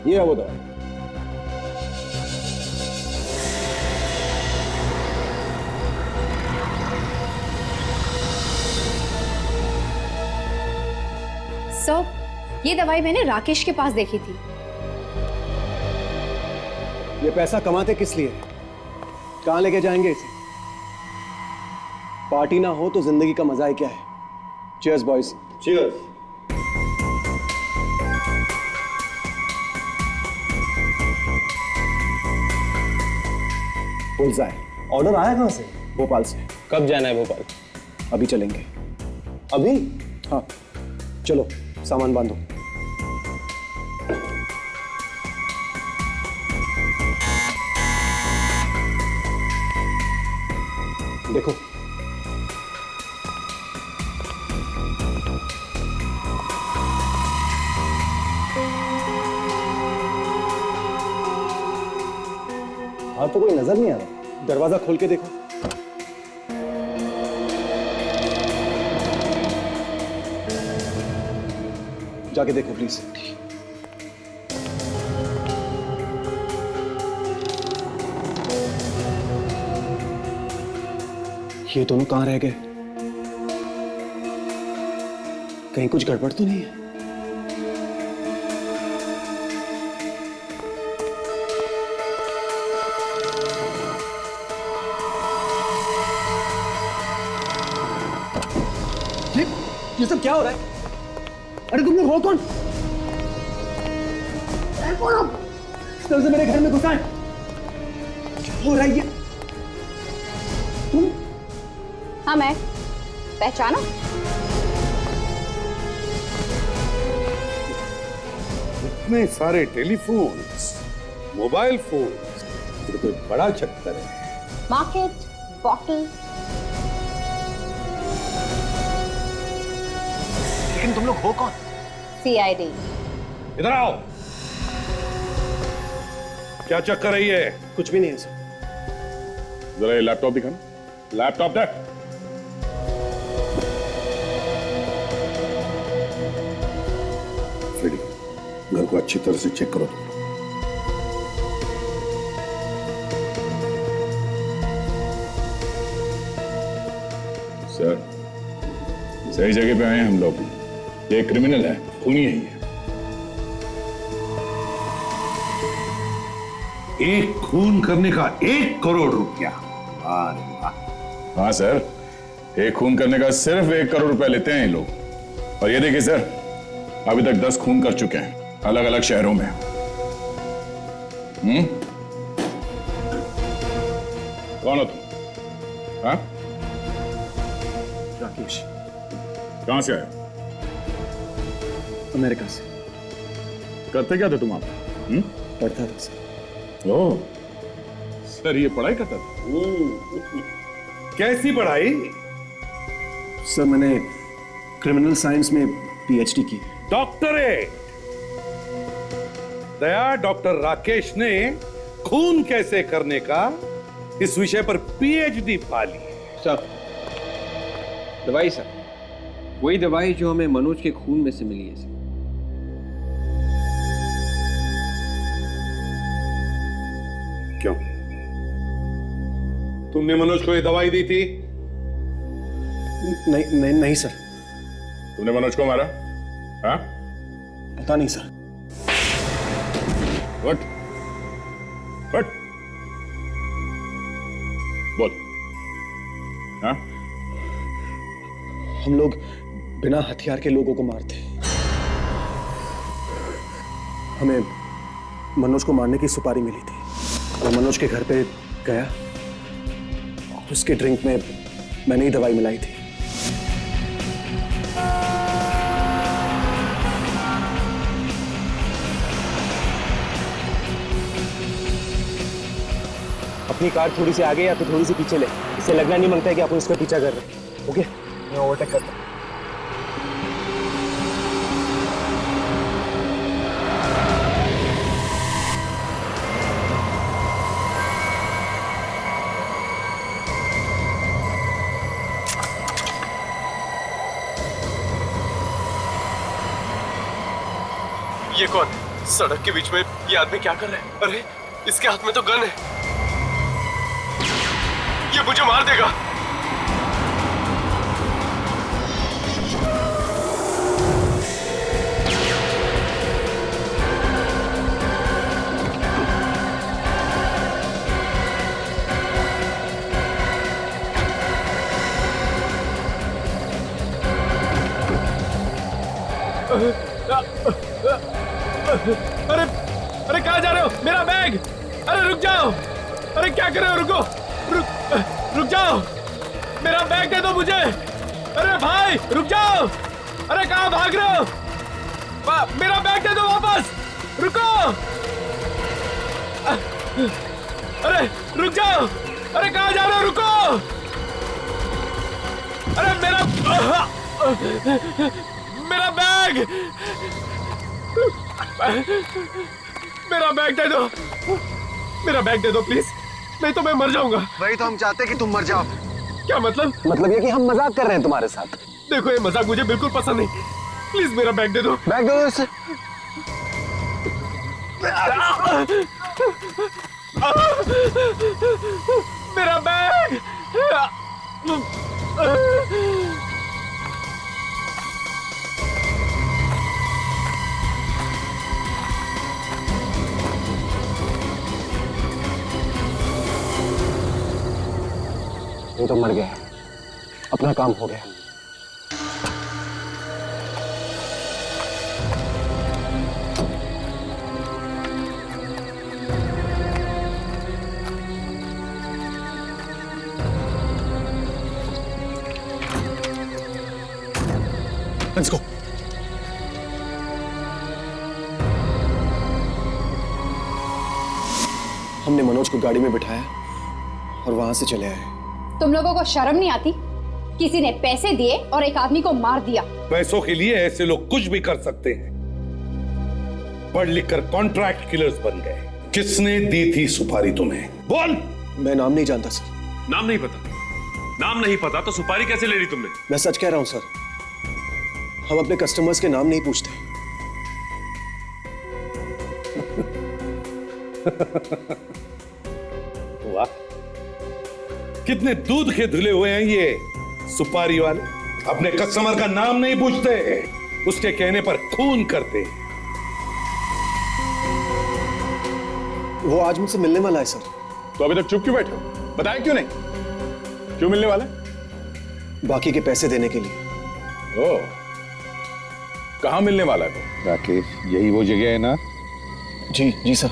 है वो दवाई। सर, ये दवाई मैंने राकेश के पास देखी थी। ये पैसा कमाते किस लिए? कहां लेके जाएंगे इसे? पार्टी ना हो तो जिंदगी का मजा ही क्या है? Cheers boys. चीयर्स। बुलसआई। ऑर्डर आया कहां से? भोपाल से। कब जाना है भोपाल? अभी चलेंगे। अभी? हाँ चलो, सामान बांधो। देखो, हाँ तो कोई नजर नहीं आ रहा। दरवाजा खोल के देखो। जाके देखो प्लीज। ये दोनों कहां रह गए? कहीं कुछ गड़बड़ तो नहीं है? ये सब क्या हो रहा है? अरे तुम लोग हो कौन? कौन हो? इस तरह से मेरे घर में घुसा है? क्या हो रहा है ये? तुम? हाँ मैं। पहचाना? इतने सारे टेलीफोन्स, मोबाइल फोन्स, ये तो कोई बड़ा चक्कर है। Market, bottle. लेकिन तुम लोग हो कौन? CID। इधर आओ। क्या चक्कर है ये? कुछ भी नहीं है सर। जरा ये लैपटॉप दिखाना। लैपटॉप देख। फ्रेडी, घर को अच्छी तरह से चेक करो तुम। सर, सही जगह पे आए हैं हम लोग। ये क्रिमिनल है, खूनी है ये। एक खून करने का 1 करोड़ रुपया। अरे वाह। हाँ सर, एक खून करने का सिर्फ 1 करोड़ रुपए लेते हैं ये लोग। और ये देखिए सर, अभी तक 10 खून कर चुके हैं अलग अलग शहरों में। कौन हो तुम? हाँ? राकेश। कहां से आए? अमेरिका से। करते क्या थे तुम आप? पढ़ता था सर। ओह, सर ये पढ़ाई करता था? कैसी पढ़ाई? सर मैंने क्रिमिनल साइंस में PhD की। डॉक्टरेट। दया, डॉक्टर राकेश ने खून कैसे करने का इस विषय पर PhD पा ली। सर, दवाई सर, वही दवाई जो हमें मनोज के खून में से मिली है सर। क्यों? तुमने मनोज को ये दवाई दी थी? नहीं सर। तुमने मनोज को मारा? हाँ? पता नहीं सर। What? What? बोल। हाँ? हम लोग बिना हथियार के लोगों को मारते। हमें मनोज को मारने की सुपारी मिली थी। मैं मनोज के घर पे गया और उसके ड्रिंक में मैंने ही दवाई मिलाई थी। अपनी कार थोड़ी सी आगे या तो थोड़ी सी पीछे ले। इससे लगना नहीं मांगता है कि आप उसका पीछा कर रहे हैं। ओके, मैं ओवरटेक करता हूं। ये कौन है? सड़क के बीच में ये आदमी क्या कर रहा है? अरे इसके हाथ में तो गन है। ये मुझे मार देगा। अरे अरे कहाँ जा रहे हो? मेरा बैग! अरे रुक जाओ! अरे क्या कर रहे हो? रुको! रुक जाओ! मेरा बैग दे दो मुझे! अरे भाई रुक जाओ! अरे कहाँ भाग रहे हो? मेरा बैग दे दो वापस! रुको! अरे रुक जाओ! अरे कहाँ जा रहे हो? रुको! अरे मेरा बैग! मेरा बैग दे दो! मेरा बैग दे दो प्लीज, नहीं तो मैं मर जाऊंगा। वही तो हम चाहते हैं कि तुम मर जाओ। क्या मतलब? मतलब ये कि हम मजाक कर रहे हैं तुम्हारे साथ। देखो ये मजाक मुझे बिल्कुल पसंद नहीं। प्लीज मेरा बैग दे दो। बैग दो इसे। मेरा बैग! तो मर गया, अपना काम हो गया। Let's go. हमने मनोज को गाड़ी में बिठाया और वहां से चले आए। तुम लोगों को शर्म नहीं आती? किसी ने पैसे दिए और एक आदमी को मार दिया। पैसों के लिए ऐसे लोग कुछ भी कर सकते हैं। पढ़ लिख कर कॉन्ट्रैक्ट किलर्स बन गए। किसने दी थी सुपारी तुम्हें? बोल। मैं नाम नहीं जानता सर। नाम नहीं पता? नाम नहीं पता तो सुपारी कैसे ले ली तुमने? मैं सच कह रहा हूं सर, हम अपने कस्टमर्स के नाम नहीं पूछते। वाह, कितने दूध के धुले हुए हैं ये सुपारी वाले। अपने कस्टमर का नाम नहीं पूछते, उसके कहने पर खून करते। वो आज मुझसे मिलने वाला है सर। तो अभी तक चुप क्यों बैठे हो? बताया क्यों नहीं? क्यों मिलने वाला है? बाकी के पैसे देने के लिए। ओ, कहां मिलने वाला है वो? राकेश, यही वो जगह है ना? जी सर।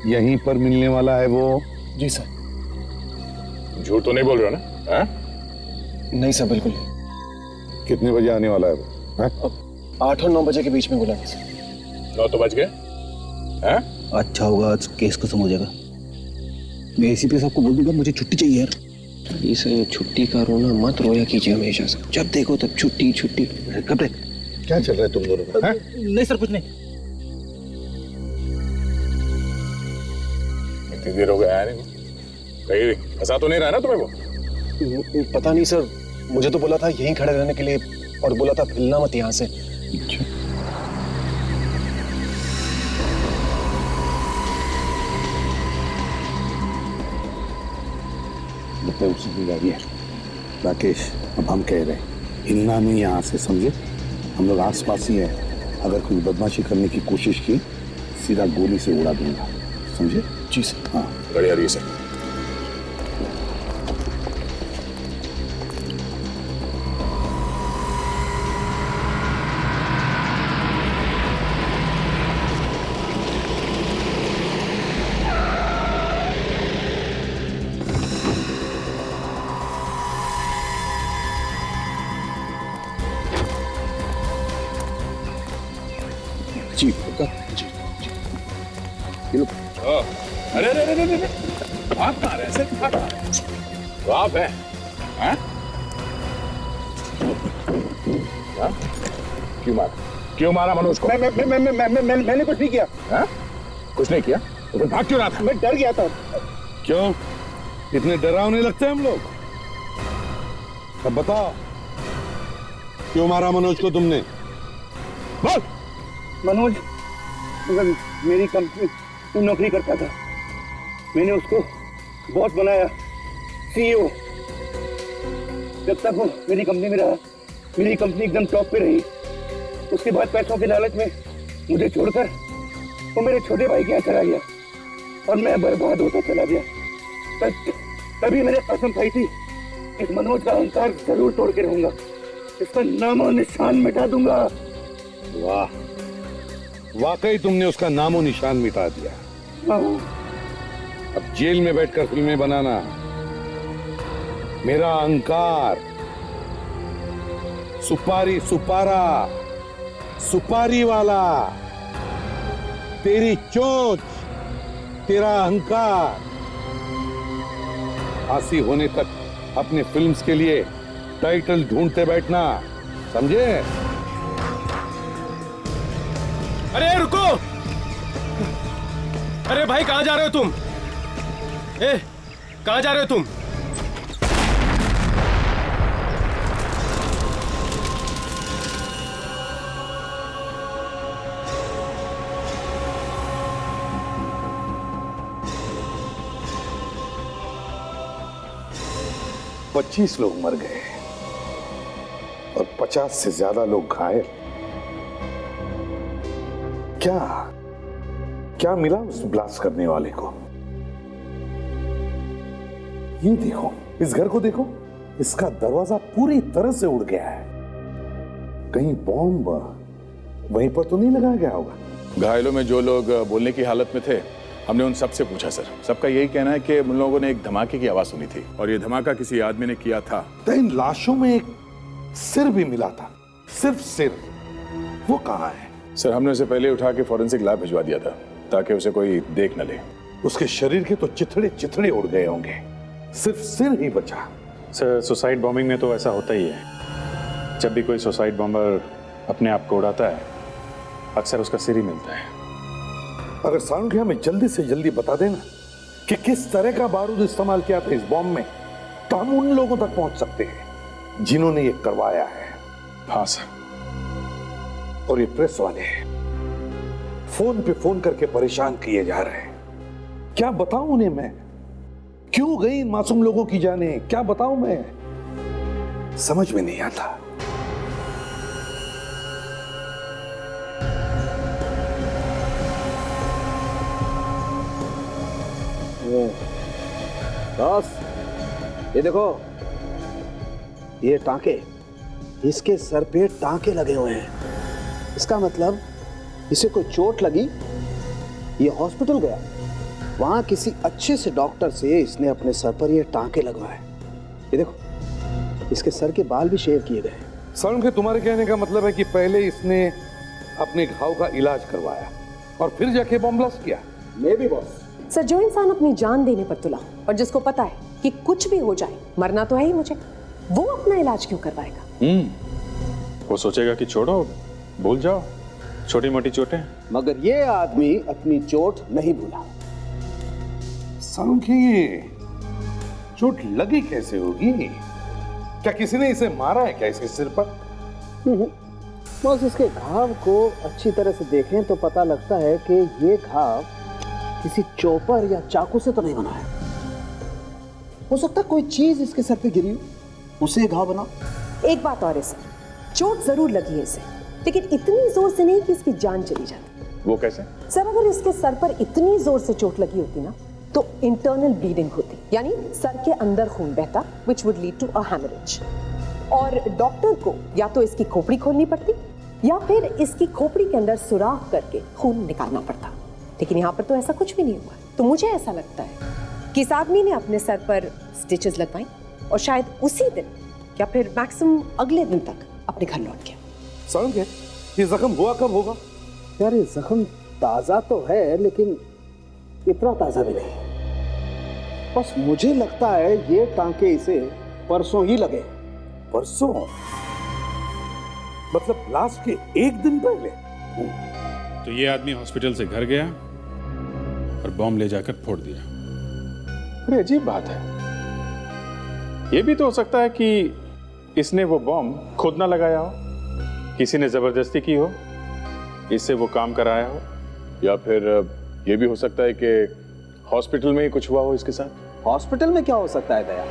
यहीं पर मिलने वाला है वो? जी सर। झूठ तो नहीं बोल रहे हो ना? नहीं सर, बिल्कुल। कितने बजे आने वाला है वो? 8 और 9 बजे के बीच में बोला था सर। 9 तो बज गए। अच्छा होगा, आज केस खत्म हो जाएगा। मैं एसीपी साहब को बोल दूंगा मुझे छुट्टी चाहिए यार। इस छुट्टी का रोना मत रोया कीजिए हमेशा से। जब देखो तब छुट्टी छुट्टी। कब तक? क्या चल रहा है तुम दोनों का? नहीं सर, कुछ नहीं। इतनी देर हो गया आया नहीं, कहीं फंसा तो नहीं रहा ना तुम्हें वो? पता नहीं सर, मुझे तो बोला था यहीं खड़े रहने के लिए और बोला था हिलना मत यहाँ से। मतलब उसी की गाड़ी है। राकेश, अब हम कह रहे हैं हिलना नहीं यहाँ से, समझे? हम लोग आसपास ही हैं। अगर कोई बदमाशी करने की कोशिश की, सीधा गोली से उड़ा दूंगा, समझे? जी सर। हाँ, गाड़ी आ रही है सर। जी जी। ये लो। अरे अरे अरे अरे, आप कहाँ रहे? ऐसे कहाँ रहे? तो आप हैं? हैं? क्या? क्यों मारा? क्यों मारा मनोज को? मैंने कुछ नहीं किया। हैं? कुछ नहीं किया? तो फिर भाग क्यों रहा था? मैं डर गया था। क्यों? इतने डरावने लगते हैं हम लोग? अब बताओ, क्यों मारा मनोज को तुमने? बोल। मनोज मेरी कंपनी में नौकरी करता था। मैंने उसको बॉस बनाया, सीईओ। जब तक वो मेरी कंपनी में रहा, मेरी कंपनी एकदम टॉप पे रही। उसके बाद पैसों के लालच में मुझे छोड़कर वो मेरे छोटे भाई के यहाँ चला गया और मैं बर्बाद होता चला गया। तभी मैंने कसम खाई थी, इस मनोज का अहंकार जरूर तोड़ के रहूंगा, इसका नाम और निशान मिटा दूंगा। वाह, वाकई तुमने उसका नामो निशान मिटा दिया। अब जेल में बैठकर फिल्में बनाना मेरा अहंकार, सुपारी सुपारा, सुपारी वाला, तेरी चोंच, तेरा अहंकार, फांसी होने तक अपने फिल्म्स के लिए टाइटल ढूंढते बैठना, समझे? अरे रुको! अरे भाई कहां जा रहे हो तुम? कहां जा रहे हो तुम? पच्चीस लोग मर गए और 50 से ज्यादा लोग घायल। क्या मिला उस ब्लास्ट करने वाले को? ये देखो, इस घर को देखो, इसका दरवाजा पूरी तरह से उड़ गया है। कहीं बॉम्ब वहीं पर तो नहीं लगाया गया होगा? घायलों में जो लोग बोलने की हालत में थे, हमने उन सबसे पूछा सर। सबका यही कहना है कि उन लोगों ने एक धमाके की आवाज सुनी थी और ये धमाका किसी आदमी ने किया था। तो इन लाशों में एक सिर भी मिला था, सिर्फ सिर। वो कहाँ है? सर हमने उसे पहले उठा के फॉरेंसिक लैब भिजवा दिया था ताकि उसे कोई देख न ले। उसके शरीर के तो चिथड़े चिथड़े उड़ गए होंगे, सिर्फ सिर ही बचा। सर सुसाइड बॉम्बिंग में तो ऐसा होता ही है। जब भी कोई सुसाइड बॉम्बर अपने आप को उड़ाता है, अक्सर उसका सिर ही मिलता है। अगर सालुंखे हमें जल्दी से जल्दी बता देना कि किस तरह का बारूद इस्तेमाल किया था इस बॉम्ब में, तो हम उन लोगों तक पहुंच सकते हैं जिन्होंने ये करवाया है। हाँ सर। और ये प्रेस वाले फोन पे फोन करके परेशान किए जा रहे हैं। क्या बताऊं उन्हें मैं? क्यों गई मासूम लोगों की जाने? क्या बताऊं मैं? समझ में नहीं आता। बॉस, ये देखो, ये टांके, इसके सर पे टांके लगे हुए हैं। इसका मतलब इसे कोई चोट लगी, ये हॉस्पिटल गया, वहां किसी अच्छे से डॉक्टर से इसने अपने सर पर ये टांके लगवाए। ये देखो, इसके सर के बाल भी शेव किए गए। सालुंखे, तुम्हारे कहने का मतलब है कि पहले इसने अपने घाव का इलाज करवाया और फिर जाके बॉम्ब ब्लास्ट किया? May be boss. सर, जो इंसान अपनी जान देने पर तुला और जिसको पता है कि कुछ भी हो जाए, मरना तो है ही मुझे, वो अपना इलाज क्यों करवाएगा? वो सोचेगा कि छोड़ो, भूल जाओ छोटी मोटी चोटें। मगर ये आदमी अपनी चोट नहीं भूला। सालुंखे, ये चोट लगी कैसे होगी? क्या किसी ने इसे मारा है क्या इसके सिर पर? बस इसके घाव को अच्छी तरह से देखें तो पता लगता है कि ये घाव किसी चोपर या चाकू से तो नहीं बना है। हो सकता है कोई चीज इसके सर पे गिरी हो, उसे घाव बना। एक बात और है सर, चोट जरूर लगी है इसे, लेकिन इतनी जोर से नहीं कि इसकी जान चली जाती। वो कैसे? सर, अगर इसके सर पर इतनी जोर से चोट लगी होती ना, तो इंटरनल ब्लीडिंग होती, यानी सर के अंदर खून बहता, which would lead to a hemorrhage। और डॉक्टर को या तो इसकी खोपड़ी खोलनी पड़ती या फिर इसकी खोपड़ी के अंदर सुराख करके खून निकालना पड़ता। लेकिन यहाँ पर तो ऐसा कुछ भी नहीं हुआ। तो मुझे ऐसा लगता है कि इस आदमी ने अपने सर पर स्टिचेस लगवाई और शायद उसी दिन या फिर मैक्सिमम अगले दिन तक अपने घर लौट गया। सालुंखे, ये जख्म हुआ कब होगा? यार, ये जख्म ताजा तो है, लेकिन इतना ताजा भी नहीं। बस मुझे लगता है ये टांके इसे परसों ही लगे। परसों? मतलब लास्ट के एक दिन पहले? तो ये आदमी हॉस्पिटल से घर गया और बॉम्ब ले जाकर फोड़ दिया। अरे अजीब बात है। ये भी तो हो सकता है कि इसने वो बॉम्ब खुद ना लगाया हो, किसी ने जबरदस्ती की हो, इससे वो काम कराया हो, या फिर ये भी हो सकता है कि हॉस्पिटल में ही कुछ हुआ हो इसके साथ। हॉस्पिटल में क्या हो सकता है दया?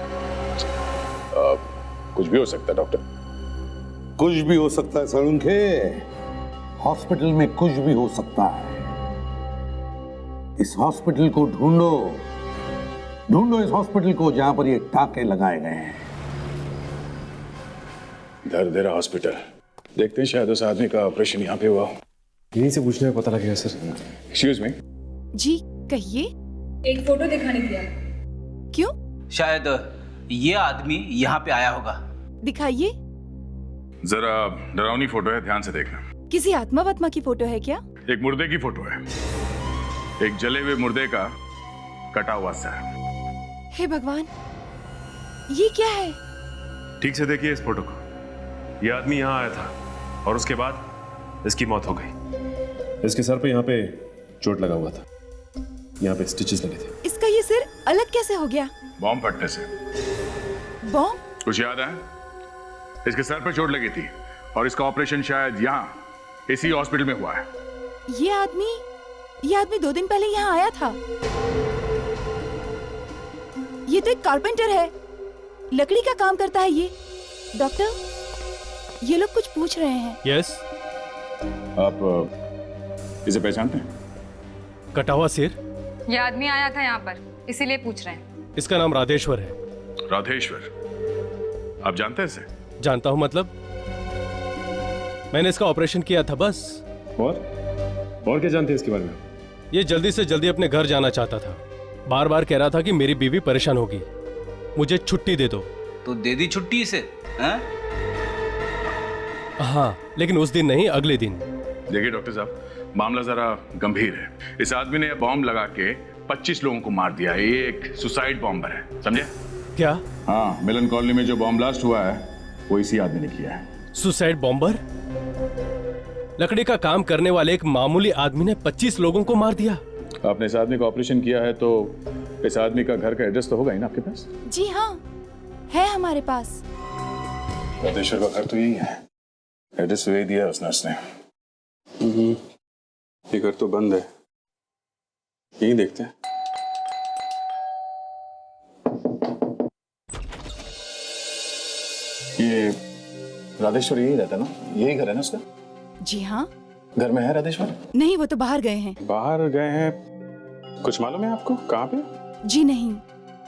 कुछ भी हो सकता है डॉक्टर। कुछ भी हो सकता है सालुंखे, हॉस्पिटल में कुछ भी हो सकता है। इस हॉस्पिटल को ढूंढो, ढूंढो इस हॉस्पिटल को जहां पर ये टाके लगाए गए हैं। दर्देरा हॉस्पिटल, देखते हैं शायद उस आदमी का ऑपरेशन यहाँ पे हुआ हो। यहीं से पूछने में पता लगेगा सर। Excuse me. जी कहिए। एक फोटो दिखानी थी आपको। क्यों? शायद ये आदमी यहाँ पे आया होगा। दिखाइए। जरा डरावनी फोटो है, ध्यान से देखना। किसी आत्मा वत्मा की फोटो है क्या? एक मुर्दे की फोटो है, एक जले हुए मुर्दे का कटा हुआ सर। हे भगवान, ये क्या है? ठीक से देखिए इस फोटो को। ये आदमी यहाँ आया था और उसके बाद इसकी मौत हो गई। इसके सर पे यहाँ पे चोट लगा हुआ था, यहाँ पे स्टिचेस लगे थे। इसका ये सिर अलग कैसे हो गया? बॉम्ब फटने से। बॉम्ब? कुछ याद है? इसके सर पर चोट लगी थी और इसका ऑपरेशन शायद यहाँ इसी हॉस्पिटल में हुआ है। ये आदमी 2 दिन पहले यहाँ आया था। ये तो एक कारपेंटर है, लकड़ी का काम करता है ये। डॉक्टर, ये लोग कुछ पूछ रहे हैं। यस। आप इसे पहचानते हैं? कटा हुआ सिर? ये आदमी आया था यहाँ पर, इसीलिए पूछ रहे हैं। इसका नाम राधेश्वर है। राधेश्वर? आप जानते हैं इसे? जानता हूं मतलब? मैंने इसका ऑपरेशन किया था बस। और क्या जानते हैं इसके बारे में? ये जल्दी से जल्दी अपने घर जाना चाहता था। बार बार कह रहा था कि मेरी बीवी परेशान होगी, मुझे छुट्टी दे दो। तो दे दी छुट्टी इसे? हाँ? हाँ, लेकिन उस दिन नहीं, अगले दिन। देखिए डॉक्टर साहब, मामला जरा गंभीर है। इस आदमी ने बॉम्ब लगा के 25 लोगों को मार दिया है। ये एक सुसाइड बॉम्बर है, समझे? क्या? हाँ, मिलन कॉलोनी में जो बॉम्ब ब्लास्ट हुआ है वो इसी आदमी ने किया है। Suicide bomber? लकड़ी का काम करने वाले एक मामूली आदमी ने 25 लोगों को मार दिया। आपने इस आदमी का ऑपरेशन किया है तो इस आदमी का घर का एड्रेस तो होगा ही ना आपके पास? जी हाँ, है हमारे पास। राधेश्वर का घर तो यही है। एड्रेस वही दिया उस नर्स ने। ये घर तो बंद है, यही देखते हैं। ये राधेश्वर यही रहता है ना? यही घर है ना उसका? जी हाँ। घर में है राधेश्वर? नहीं, वो तो बाहर गए हैं। बाहर गए हैं? कुछ मालूम है आपको कहाँ पे? जी नहीं,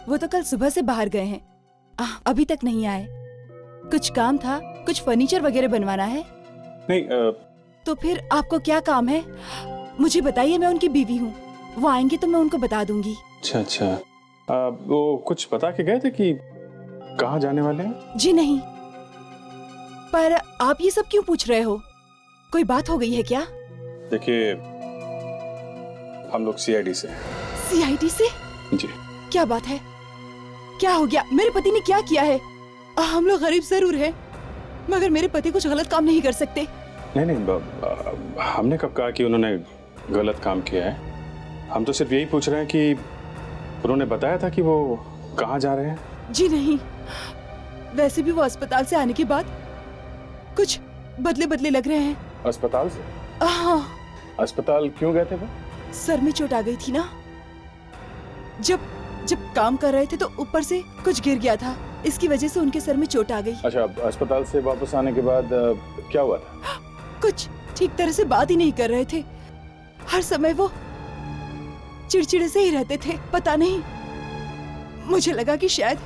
वो तो कल सुबह से बाहर गए हैं, अभी तक नहीं आए। कुछ काम था, कुछ फर्नीचर वगैरह बनवाना है। नहीं तो फिर आपको क्या काम है मुझे बताइए, मैं उनकी बीवी हूँ। वो आएंगे तो मैं उनको बता दूंगी। अच्छा, वो कुछ बता के गए थे कि कहाँ जाने वाले हैं? जी नहीं, पर आप ये सब क्यों पूछ रहे हो? कोई बात हो गई है क्या? देखिए, हम लोग सीआईडी से। सीआईडी से? जी। क्या बात है? क्या हो गया? मेरे पति ने क्या किया है? हम लोग गरीब जरूर हैं, मगर मेरे पति कुछ गलत काम नहीं कर सकते। नहीं, हमने कब कहा कि उन्होंने गलत काम किया है? हम तो सिर्फ यही पूछ रहे हैं कि उन्होंने बताया था कि वो कहाँ जा रहे हैं? जी नहीं, वैसे भी वो अस्पताल से आने के बाद कुछ बदले बदले लग रहे हैं। अस्पताल से? हाँ। अस्पताल क्यों गए थे वो? सर में चोट आ गई थी ना। जब काम कर रहे थे तो ऊपर से कुछ गिर गया था, इसकी वजह से उनके सर में चोट आ गई। अच्छा, अस्पताल से वापस आने के बाद क्या हुआ था? कुछ ठीक तरह से बात ही नहीं कर रहे थे। हर समय वो चिड़चिड़े से ही रहते थे। पता नहीं, मुझे लगा कि शायद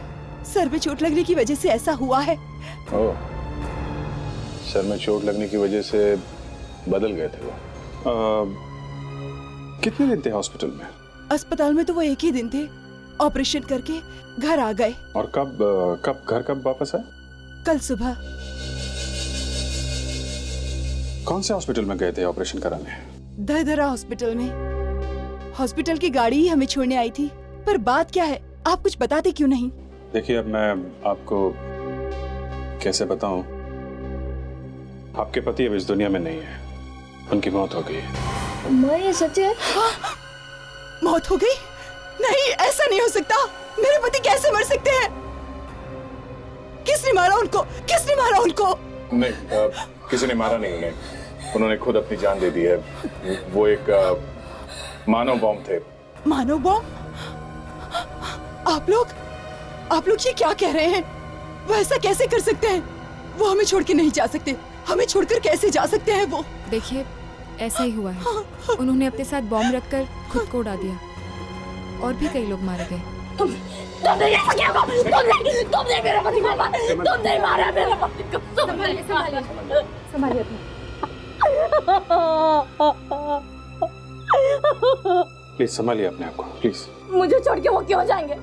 सर में चोट लगने की वजह से ऐसा हुआ है। ओह, सर में चोट लगने की वजह से बदल गए थे वो। कितने दिन थे हॉस्पिटल में? अस्पताल में तो वो एक ही दिन थे। ऑपरेशन करके घर आ गए। और कब वापस आए? कल सुबह। कौन से हॉस्पिटल में गए थे ऑपरेशन कराने? दरदरा हॉस्पिटल में। हॉस्पिटल की गाड़ी ही हमें छोड़ने आई थी। पर बात क्या है, आप कुछ बताते क्यों नहीं? देखिए, अब मैं आपको कैसे बताऊं? आपके पति अब इस दुनिया में नहीं है, उनकी मौत हो गई है। माँ, ये सच है? मौत हो गई? नहीं, ऐसा नहीं हो सकता। मेरे पति कैसे मर सकते हैं? किसने मारा उनको? किसने मारा उनको? नहीं, किसी ने मारा नहीं उन्हें। उन्होंने खुद अपनी जान दे दी है। वो एक मानव बॉम्ब थे। मानव बॉम्ब? आप लोग ये क्या कह रहे हैं? वो ऐसा कैसे कर सकते हैं? वो हमें छोड़ के नहीं जा सकते। हमें छोड़कर कैसे जा सकते हैं वो? देखिए, ऐसा ही हुआ है। उन्होंने अपने साथ बॉम्ब रखकर खुद को उड़ा दिया और भी कई लोग मारे गए। तुमने ऐसा क्या कहा? तुमने मेरे पति को मारा। तुमने मारा मेरे पति को। संभालिए प्लीज संभालिए अपने आप को, प्लीज। मुझे छोड़ के वो क्यों जाएंगे?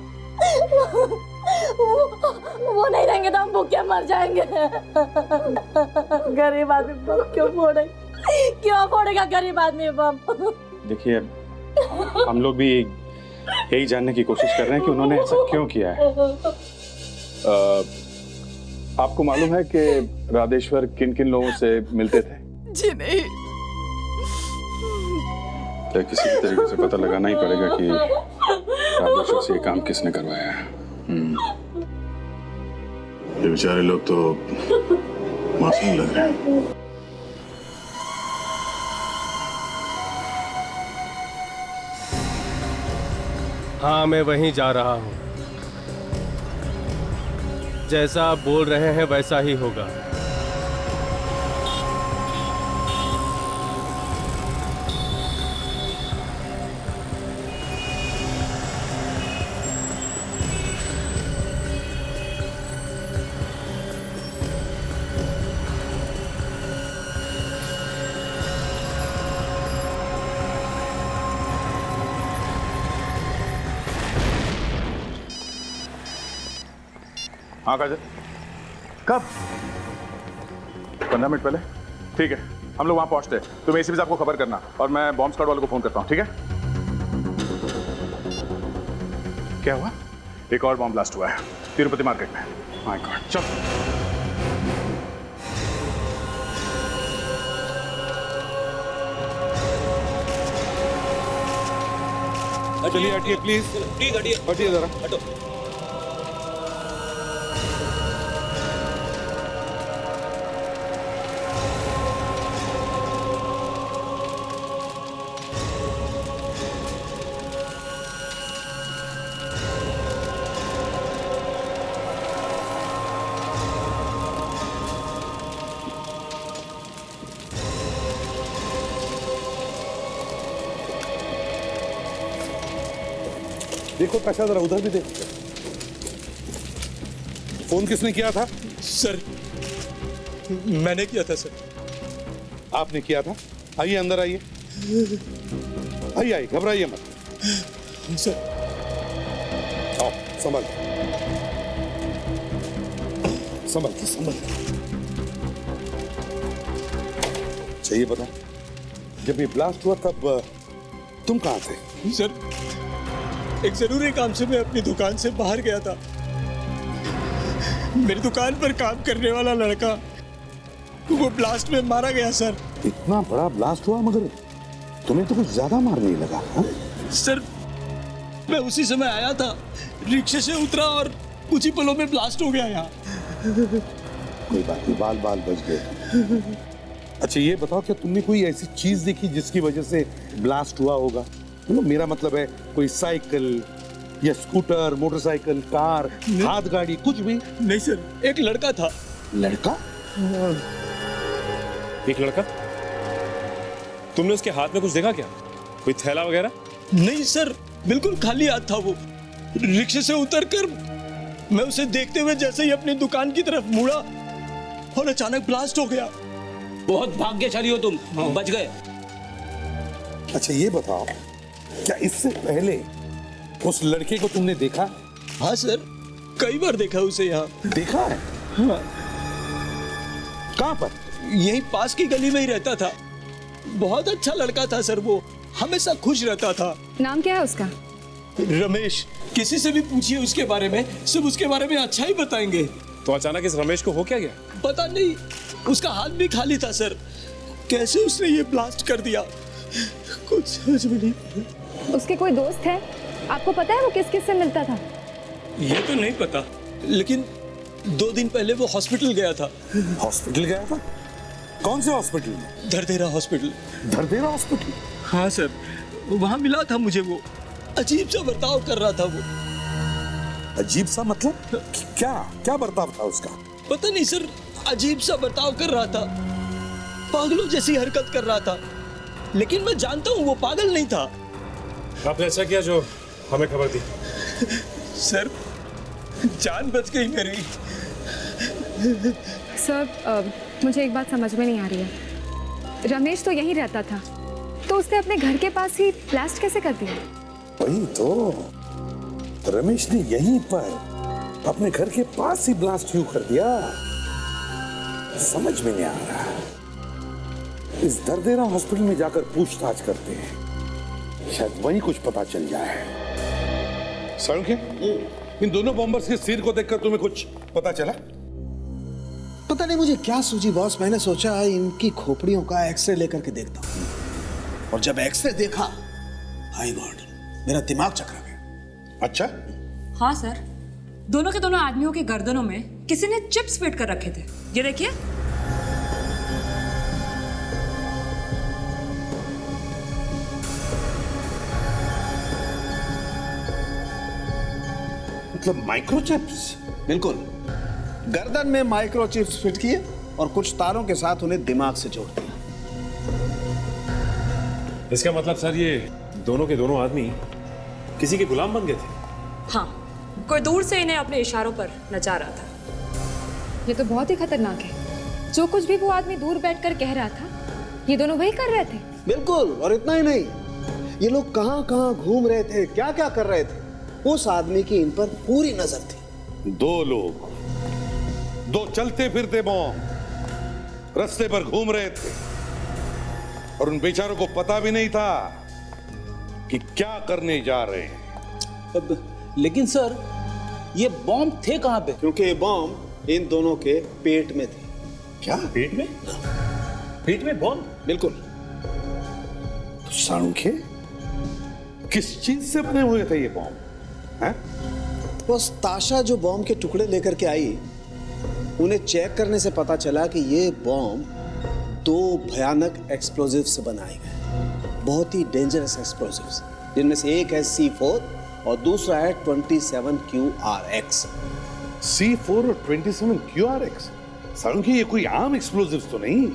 वो नहीं रहेंगे तो हम भूखे मर जाएंगे। गरीब आदमी बम क्यों फोड़े? क्यों फोड़ेगा गरीब आदमी बम? देखिए, हम लोग भी यही जानने की कोशिश कर रहे हैं कि उन्होंने ऐसा क्यों किया है। आपको मालूम है कि राधेश्वर किन किन लोगों से मिलते थे? जी नहीं। क्या किसी भी तरीके से पता लगाना ही पड़ेगा कि राधेश्वर से ये काम किसने करवाया है। ये बेचारे लोग तो मासूम लग रहे हैं। हाँ, मैं वहीं जा रहा हूँ। जैसा आप बोल रहे हैं वैसा ही होगा। हाँ काजल, कब? 15 मिनट पहले। ठीक है, हम लोग वहां पहुंचते हैं। तुम एसीपी साहब को खबर करना और मैं बॉम्ब स्क्वाड वालों को फोन करता हूँ, ठीक है? क्या हुआ? एक और बॉम्ब ब्लास्ट हुआ है तिरुपति मार्केट में। माय गॉड, चल। चलिए हटिए प्लीज, हटिए जरा, हटो। देखो पैसा जरा उधर भी देखो। फोन किसने किया था? सर मैंने किया था सर। आपने किया था? आइए अंदर आइए, आइए आइए, घबराइए मत सर। आओ, संभल संभल के संभल। चाहिए बता, जब ये ब्लास्ट हुआ तब तुम कहां थे? सर एक जरूरी काम से मैं अपनी दुकान से बाहर गया था। मेरी दुकान पर काम करने वाला लड़का वो ब्लास्ट में मारा गया सर। इतना बड़ा ब्लास्ट हुआ मगर तुम्हें तो कुछ ज्यादा मार नहीं लगा? हा? सर मैं उसी समय आया था, रिक्शे से उतरा और कुछ ही पलों में ब्लास्ट हो गया यहाँ। कोई बात नहीं, बाल बाल बच गए। अच्छा ये बताओ, क्या तुमने कोई ऐसी चीज देखी जिसकी वजह से ब्लास्ट हुआ होगा? मेरा मतलब है कोई साइकिल या स्कूटर, मोटरसाइकिल, कार, हाथ गाड़ी, कुछ भी? नहीं सर, एक लड़का था। लड़का? एक लड़का? तुमने उसके हाथ में कुछ देखा क्या? कोई थैला वगैरह? नहीं सर, बिल्कुल खाली हाथ था वो। रिक्शे से उतरकर मैं उसे देखते हुए जैसे ही अपनी दुकान की तरफ मुड़ा और अचानक ब्लास्ट हो गया। बहुत भाग्यशाली हो तुम, बच गए। अच्छा ये बताओ, क्या इससे पहले उस लड़के को तुमने देखा? हाँ सर, कई बार देखा उसे यहाँ। देखा है? हाँ। कहाँ पर? यही पास की गली में ही रहता था। बहुत अच्छा लड़का था सर, वो हमेशा खुश रहता था। नाम क्या है उसका? रमेश। किसी से भी पूछिए उसके बारे में, सब उसके बारे में अच्छा ही बताएंगे। तो अचानक इस रमेश को हो क्या गया? पता नहीं, उसका हाथ भी खाली था सर। कैसे उसने ये ब्लास्ट कर दिया कुछ समझ में नहीं। उसके कोई दोस्त है? आपको पता है वो किस किस से मिलता था? ये तो नहीं पता, लेकिन 2 दिन पहले वो हॉस्पिटल गया था। हॉस्पिटल गया था? कौन से हॉस्पिटल में? धरदेरा हॉस्पिटल। धरदेरा हॉस्पिटल? हाँ सर, वहां मिला था मुझे। वो अजीब सा बर्ताव कर रहा था। वो अजीब सा मतलब? क्या क्या बर्ताव था उसका? पता नहीं सर, अजीब सा बर्ताव कर रहा था, पागलों जैसी हरकत कर रहा था। लेकिन मैं जानता हूँ वो पागल नहीं था। आपने ऐसा किया जो हमें खबर दी। सर जान बच गई मेरी। सर मुझे एक बात समझ में नहीं आ रही है। रमेश तो यहीं रहता था, तो उसने अपने घर के पास ही ब्लास्ट कैसे कर दिया? वही तो, रमेश ने यहीं पर अपने घर के पास ही ब्लास्ट क्यों कर दिया? समझ में नहीं आ रहा। इस धरदेरा हॉस्पिटल में जाकर पूछताछ करते हैं, शायद वहीं कुछ पता चल जाए। सड़के इन दोनों बॉम्बर्स के सिर को देखकर तुम्हें कुछ पता चला? पता नहीं मुझे क्या सूझी बॉस, मैंने सोचा इनकी खोपड़ियों का एक्सरे लेकर के देखता हूं, और जब एक्सरे देखा, हाय गॉड, मेरा दिमाग चकरा गया। अच्छा? हाँ सर, दोनों के दोनों आदमियों के गर्दनों में किसी ने चिप्स फिट कर रखे थे। ये देखिए। मतलब माइक्रोचिप्स? बिल्कुल, गर्दन में माइक्रोचिप्स फिट किए और कुछ तारों के साथ उन्हें दिमाग से जोड़ दिया। इसका मतलब सर ये दोनों के दोनों आदमी किसी के गुलाम बन गए थे? हाँ, कोई दूर से इन्हें अपने इशारों पर नचा रहा था। ये तो बहुत ही खतरनाक है। जो कुछ भी वो आदमी दूर बैठकर कह रहा था, ये दोनों वही कर रहे थे। बिल्कुल, और इतना ही नहीं, ये लोग कहां कहां घूम रहे थे, क्या क्या कर रहे थे, उस आदमी की इन पर पूरी नजर थी। 2 लोग 2 चलते फिरते बॉम्ब रास्ते पर घूम रहे थे और उन बेचारों को पता भी नहीं था कि क्या करने जा रहे हैं। लेकिन सर ये बॉम्ब थे कहां पे? क्योंकि ये बॉम्ब इन दोनों के पेट में थे। क्या पेट में? पेट में बॉम्ब? बिल्कुल। तो साणुखे किस चीज से बने हुए थे ये बॉम्ब? हैं? बस ताशा जो बॉम्ब के टुकड़े लेकर के आई, उन्हें चेक करने से पता चला कि ये बॉम्ब 2 भयानक एक्सप्लोजिव से बनाए गए, बहुत ही डेंजरस एक्सप्लोजिव्स, जिनमें से एक है C4 और दूसरा है 27QRX। C4 और 27QRX? साणुखे ये कोई आम एक्सप्लोजिव्स तो नहीं?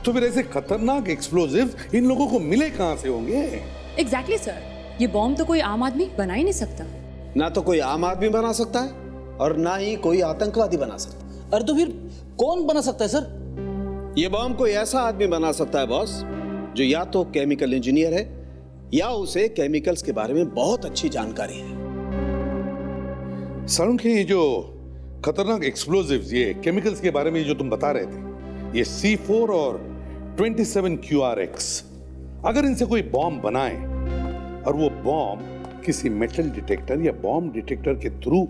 तो फिर ऐसे खतरनाक एक्सप्लोजिव्स इन लोगों को मिले कहां से होंगे? एग्जैक्टली सर, ये बॉम्ब तो कोई आम आदमी बना ही नहीं सकता। ना तो कोई आम आदमी बना सकता है और ना ही कोई आतंकवादी बना सकता। अरे तो फिर कौन बना सकता है सर? ये बॉम्ब कोई ऐसा आदमी बना सकता है बॉस, जो या तो केमिकल इंजीनियर है या उसे केमिकल्स के बारे में बहुत अच्छी जानकारी है। साणुखे ये जो खतरनाक एक्सप्लोजिव्स, ये केमिकल्स के बारे में जो तुम बता रहे थे, ये C4 और 27QRX, अगर इनसे कोई बॉम्ब बनाए और वो बॉम्ब किसी मेटल डिटेक्टर या बॉम्ब डिटेक्टर के थ्रू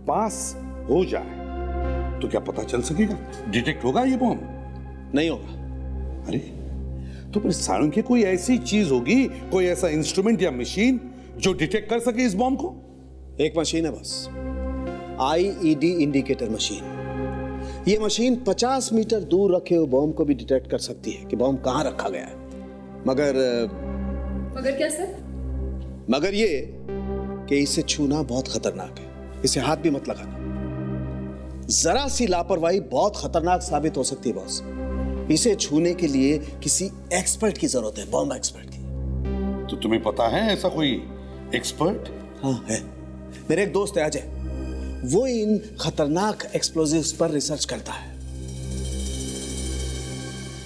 पास हो जाए तो क्या पता चल सकेगा? डिटेक्ट होगा ये बॉम्ब? नहीं होगा। अरे तो फिर साणुखे कोई ऐसी चीज होगी, कोई ऐसा इंस्ट्रूमेंट या मशीन जो डिटेक्ट कर सके इस बॉम्ब को? एक मशीन है बस, IED इंडिकेटर मशीन। ये मशीन 50 मीटर दूर रखे हुए बॉम्ब को भी डिटेक्ट कर सकती है कि बॉम्ब कहां रखा गया है। मगर क्या सर? मगर ये कि इसे छूना बहुत खतरनाक है, इसे हाथ भी मत लगाना। जरा सी लापरवाही बहुत खतरनाक साबित हो सकती है बॉस। इसे छूने के लिए किसी एक्सपर्ट की जरूरत है, बॉम्ब एक्सपर्ट की। तो तुम्हें पता है ऐसा कोई एक्सपर्ट? हाँ है, मेरे एक दोस्त है अजय, वो इन खतरनाक एक्सप्लोजिव्स पर रिसर्च करता है।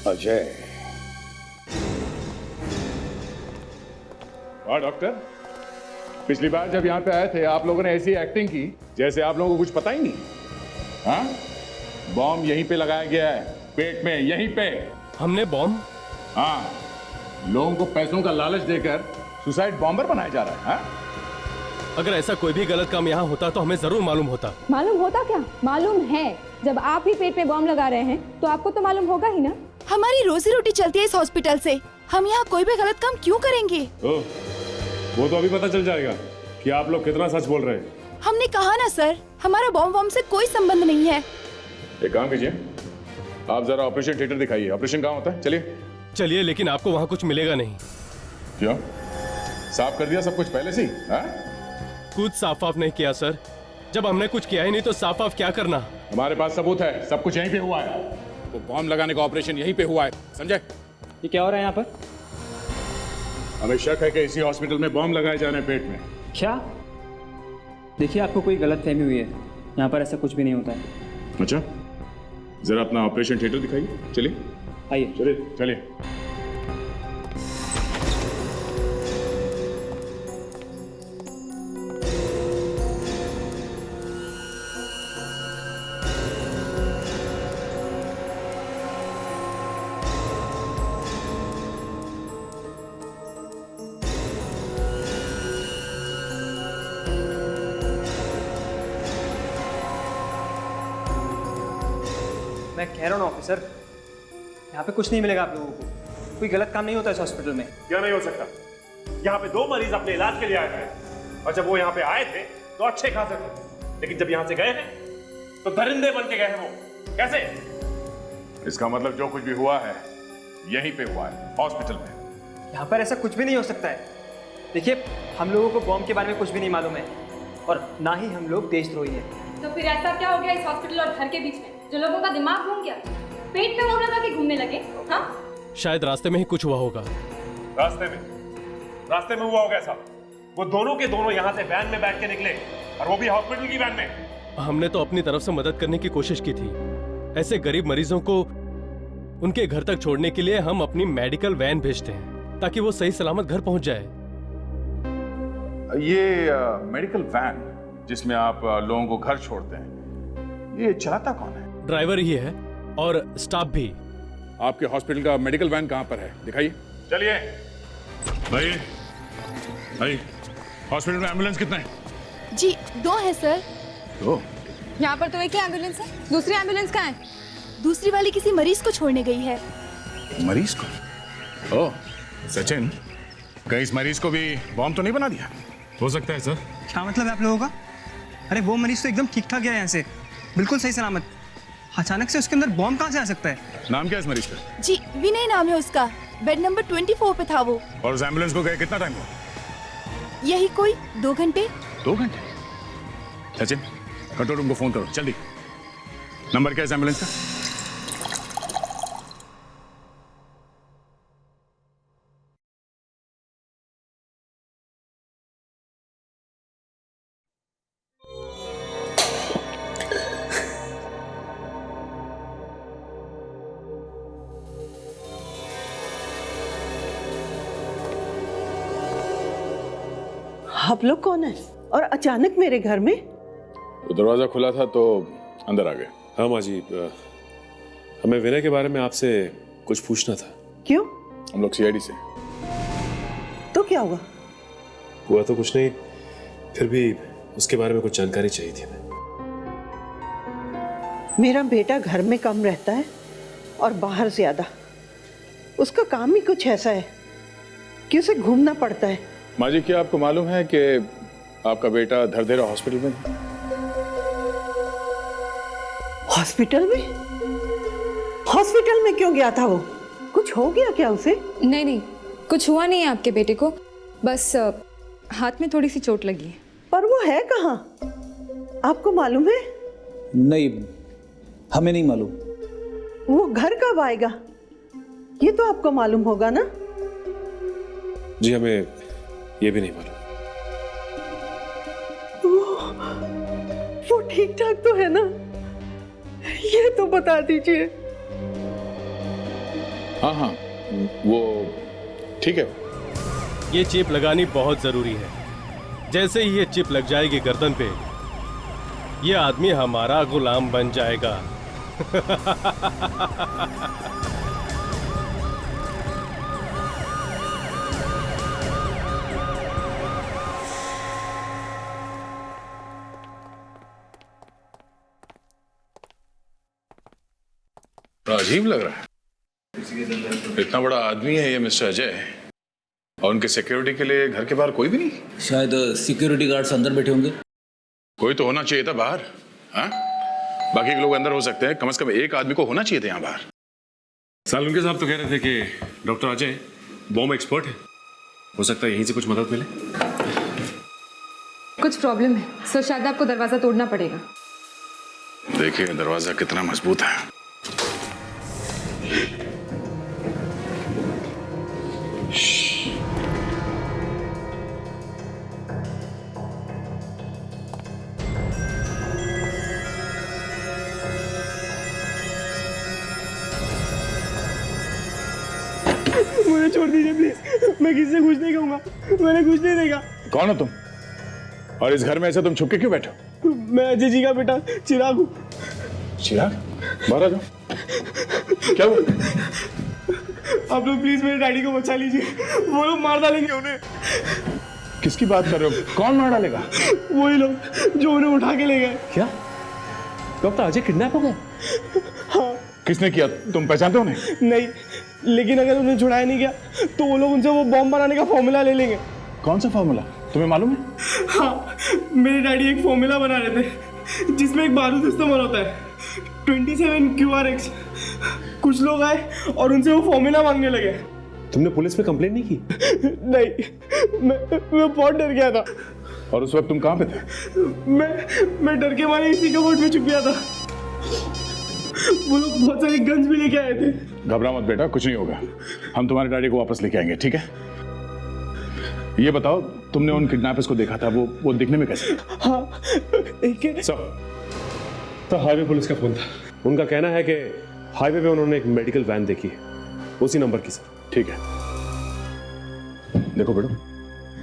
अजय? वाह डॉक्टर, पिछली बार जब यहाँ पे आए थे आप लोगों ने ऐसी एक्टिंग की जैसे आप लोगों को कुछ पता ही नहीं। हाँ, बॉम्ब यहीं पे लगाया गया है, पेट में, यहीं पे। हमने बॉम्ब? हाँ, लोगों को पैसों का लालच देकर सुसाइड बॉम्बर बनाया जा रहा है। हाँ? अगर ऐसा कोई भी गलत काम यहाँ होता तो हमें जरूर मालूम होता। मालूम होता क्या? मालूम है। जब आप ही पेट में बॉम्ब लगा रहे हैं तो आपको तो मालूम होगा ही ना। हमारी रोजी रोटी चलती है इस हॉस्पिटल से, हम यहाँ कोई भी गलत काम क्यों करेंगे? वो तो अभी पता चल जाएगा कि आप लोग कितना सच बोल रहे हैं। हमने कहा ना सर, हमारा बॉम्ब से कोई संबंध नहीं है। एक काम कीजिए, आप जरा ऑपरेशन थिएटर दिखाइए। ऑपरेशन कहाँ होता है? चलिए। चलिए, लेकिन आपको वहाँ कुछ मिलेगा नहीं। क्यों? साफ कर दिया सब कुछ पहले से ही? कुछ साफ नहीं किया सर। जब हमने कुछ किया ही नहीं तो साफ क्या करना? हमारे पास सबूत है, सब कुछ यहीं पे हुआ है। वो बॉम्ब लगाने का ऑपरेशन यहीं पे हुआ है, समझे? ये क्या हो रहा है यहाँ पर? हमें शक है कि इसी हॉस्पिटल में बॉम्ब लगाए जा रहे हैं पेट में। क्या? देखिए, आपको कोई गलतफहमी हुई है, यहाँ पर ऐसा कुछ भी नहीं होता है। अच्छा, जरा अपना ऑपरेशन थिएटर दिखाइए। चलिए आइए। चलिए चलिए। मैं कह रहा हूँ ऑफिसर, यहाँ पे कुछ नहीं मिलेगा आप लोगों को। कोई गलत काम नहीं होता इस हॉस्पिटल में। क्या नहीं हो सकता? यहाँ पे 2 मरीज अपने इलाज के लिए आए थे, और जब वो यहाँ पे आए थे तो अच्छे खासे थे, लेकिन जब यहाँ से गए हैं तो दरिंदे बन के गए हैं। वो कैसे? इसका मतलब जो कुछ भी हुआ है यहीं पे हुआ है, हॉस्पिटल में। यहाँ पर ऐसा कुछ भी नहीं हो सकता है। देखिए, हम लोगों को बॉम्ब के बारे में कुछ भी नहीं मालूम है, और ना ही हम लोग देशद्रोही हैं। तो फिर ऐसा क्या हो गया इस हॉस्पिटल और घर के बीच में, जो लोगों का दिमाग घूम गया, पेट पे बॉम्ब लगा के घूमने लगे? हाँ, शायद रास्ते में ही कुछ हुआ होगा। रास्ते में हुआ होगा ऐसा। वो दोनों के दोनों यहाँ से वैन में बैठ के निकले, और वो भी हॉस्पिटल की वैन में। हमने तो अपनी तरफ से मदद करने की कोशिश की थी। ऐसे गरीब मरीजों को उनके घर तक छोड़ने के लिए हम अपनी मेडिकल वैन भेजते हैं, ताकि वो सही सलामत घर पहुंच जाए। ये मेडिकल वैन जिसमें आप लोगों को घर छोड़ते हैं, ये चलाता कौन है? ड्राइवर ही है और स्टाफ भी। आपके हॉस्पिटल का मेडिकल वैन कहाँ पर है, दिखाइए। चलिए भाई। भाई हॉस्पिटल में एम्बुलेंस कितना है? जी 2 है सर। 2? यहाँ पर तो एक ही एम्बुलेंस है, दूसरी एम्बुलेंस कहाँ है? दूसरी वाली किसी मरीज को छोड़ने गई है। मरीज को? ओह सचिन, कहीं इस मरीज को भी बॉम्ब तो नहीं बना दिया? हो सकता है सर। क्या मतलब है आप लोगों का? अरे वो मरीज तो एकदम ठीक ठाक गया यहाँ से, बिल्कुल सही सलामत। अचानक से उसके अंदर बॉम्ब कहाँ से आ सकता है? नाम क्या है इस मरीज का? जी विनय नाम है उसका, बेड नंबर 24 पे था वो। और उस एम्बुलेंस को गए कितना टाइम हुआ? यही कोई 2 घंटे। 2 घंटे? सचिन कंट्रोल रूम को फोन करो जल्दी। नंबर क्या है इस एम्बुलेंस का? आप लोग कौन है और अचानक मेरे घर में? वो दरवाजा खुला था तो अंदर आ गए। हाँ माँ जी, हमें विनय के बारे में आपसे कुछ पूछना था। क्यों? हम लोग सीआईडी से। तो क्या हुआ? हुआ तो कुछ नहीं, फिर भी उसके बारे में कुछ जानकारी चाहिए थी हमें। मेरा बेटा घर में कम रहता है और बाहर ज्यादा। उसका काम ही कुछ ऐसा है कि उसे घूमना पड़ता है। माँ जी, क्या आपको मालूम है कि आपका बेटा धरधेरा हॉस्पिटल में? हॉस्पिटल में? हॉस्पिटल में क्यों गया था वो? कुछ हो गया क्या उसे? नहीं नहीं, कुछ हुआ नहीं है आपके बेटे को, बस हाथ में थोड़ी सी चोट लगी है। पर वो है कहाँ? आपको मालूम है? नहीं, हमें नहीं मालूम। वो घर कब आएगा ये तो आपको मालूम होगा ना? जी हमें ये भी नहीं मालूम। वो ठीक ठाक तो है ना? ये तो बता दीजिए। हाँ हाँ, वो ठीक है। ये चिप लगानी बहुत जरूरी है। जैसे ही ये चिप लग जाएगी गर्दन पे, ये आदमी हमारा गुलाम बन जाएगा। अजीब लग रहा है। इतना बड़ा आदमी है ये मिस्टर अजय, और उनके सिक्योरिटी के लिए घर के बाहर कोई भी नहीं? शायद सिक्योरिटी गार्ड्स अंदर बैठे होंगे। कोई तो होना चाहिए था बाहर। हाँ, बाकी के लोग अंदर हो सकते हैं, कम से कम एक आदमी को होना चाहिए था यहाँ बाहर। सालुंके साहब तो कह रहे थे कि डॉक्टर अजय बॉम्ब एक्सपर्ट है, हो सकता है यहीं से कुछ मदद मिले। कुछ प्रॉब्लम है, सो शायद आपको दरवाजा तोड़ना पड़ेगा। देखिए दरवाजा कितना मजबूत है। मुझे छोड़ दीजिए प्लीज, मैं किसी से कुछ नहीं कहूंगा, मैंने कुछ नहीं देखा। कौन हो तुम और इस घर में ऐसे तुम छुप के क्यों बैठे हो? मैं अजय जी का बेटा चिराग हूँ। चिराग, बाहर आ जाओ। क्या हुआ? आप लोग प्लीज मेरे डैडी को बचा लीजिए, वो लोग मार डालेंगे उन्हें। किसकी बात कर रहे हो? कौन मार डालेगा? वही लोग जो उन्हें उठा के ले गए। क्या? डॉक्टर अजय किडनैप हो गए? हाँ। किसने किया? तुम पहचानते हो उन्हें? नहीं, लेकिन अगर उन्हें छुड़ाया नहीं गया तो वो लोग उनसे वो बॉम्ब बनाने का फॉर्मूला ले लेंगे। कौन सा फॉर्मूला? तुम्हें मालूम है? हाँ, मेरे डैडी एक फॉर्मूला बना रहे थे जिसमें एक बारूद इस्तेमाल होता है, 27 QRX। कुछ लोग आए और उनसे वो फॉर्मूला मांगने लगे। तुमने पुलिस में कंप्लेंट नहीं की? नहीं, मैं बहुत डर गया था। और उस वक्त तुम कहाँ पे थे? मैं डर के मारे इसी कबर्ड में छुप गया था। वो लोग बहुत सारी गन्स भी लेके आए थे। घबरा मत बेटा, कुछ नहीं होगा। हम तुम्हारे डैडी को वापस लेके आएंगे, ठीक है? ये बताओ, तुमने उन किडनैपर्स को देखा था, वो दिखने में कैसे? हाँ, तो हाईवे पुलिस का फोन था। उनका कहना है कि हाईवे पे उन्होंने एक मेडिकल वैन देखी है, उसी नंबर की। सर ठीक है, देखो बेटो,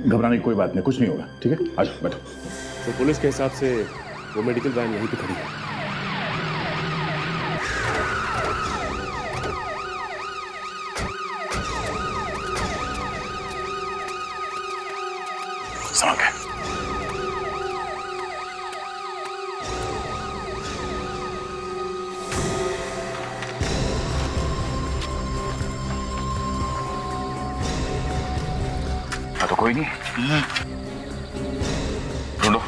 घबराने की कोई बात नहीं, कुछ नहीं होगा, ठीक है? आ जाओ बैठो। तो पुलिस के हिसाब से वो मेडिकल वैन यहीं पे खड़ी है। संभल के। तो कोई नहीं, ढूंढो।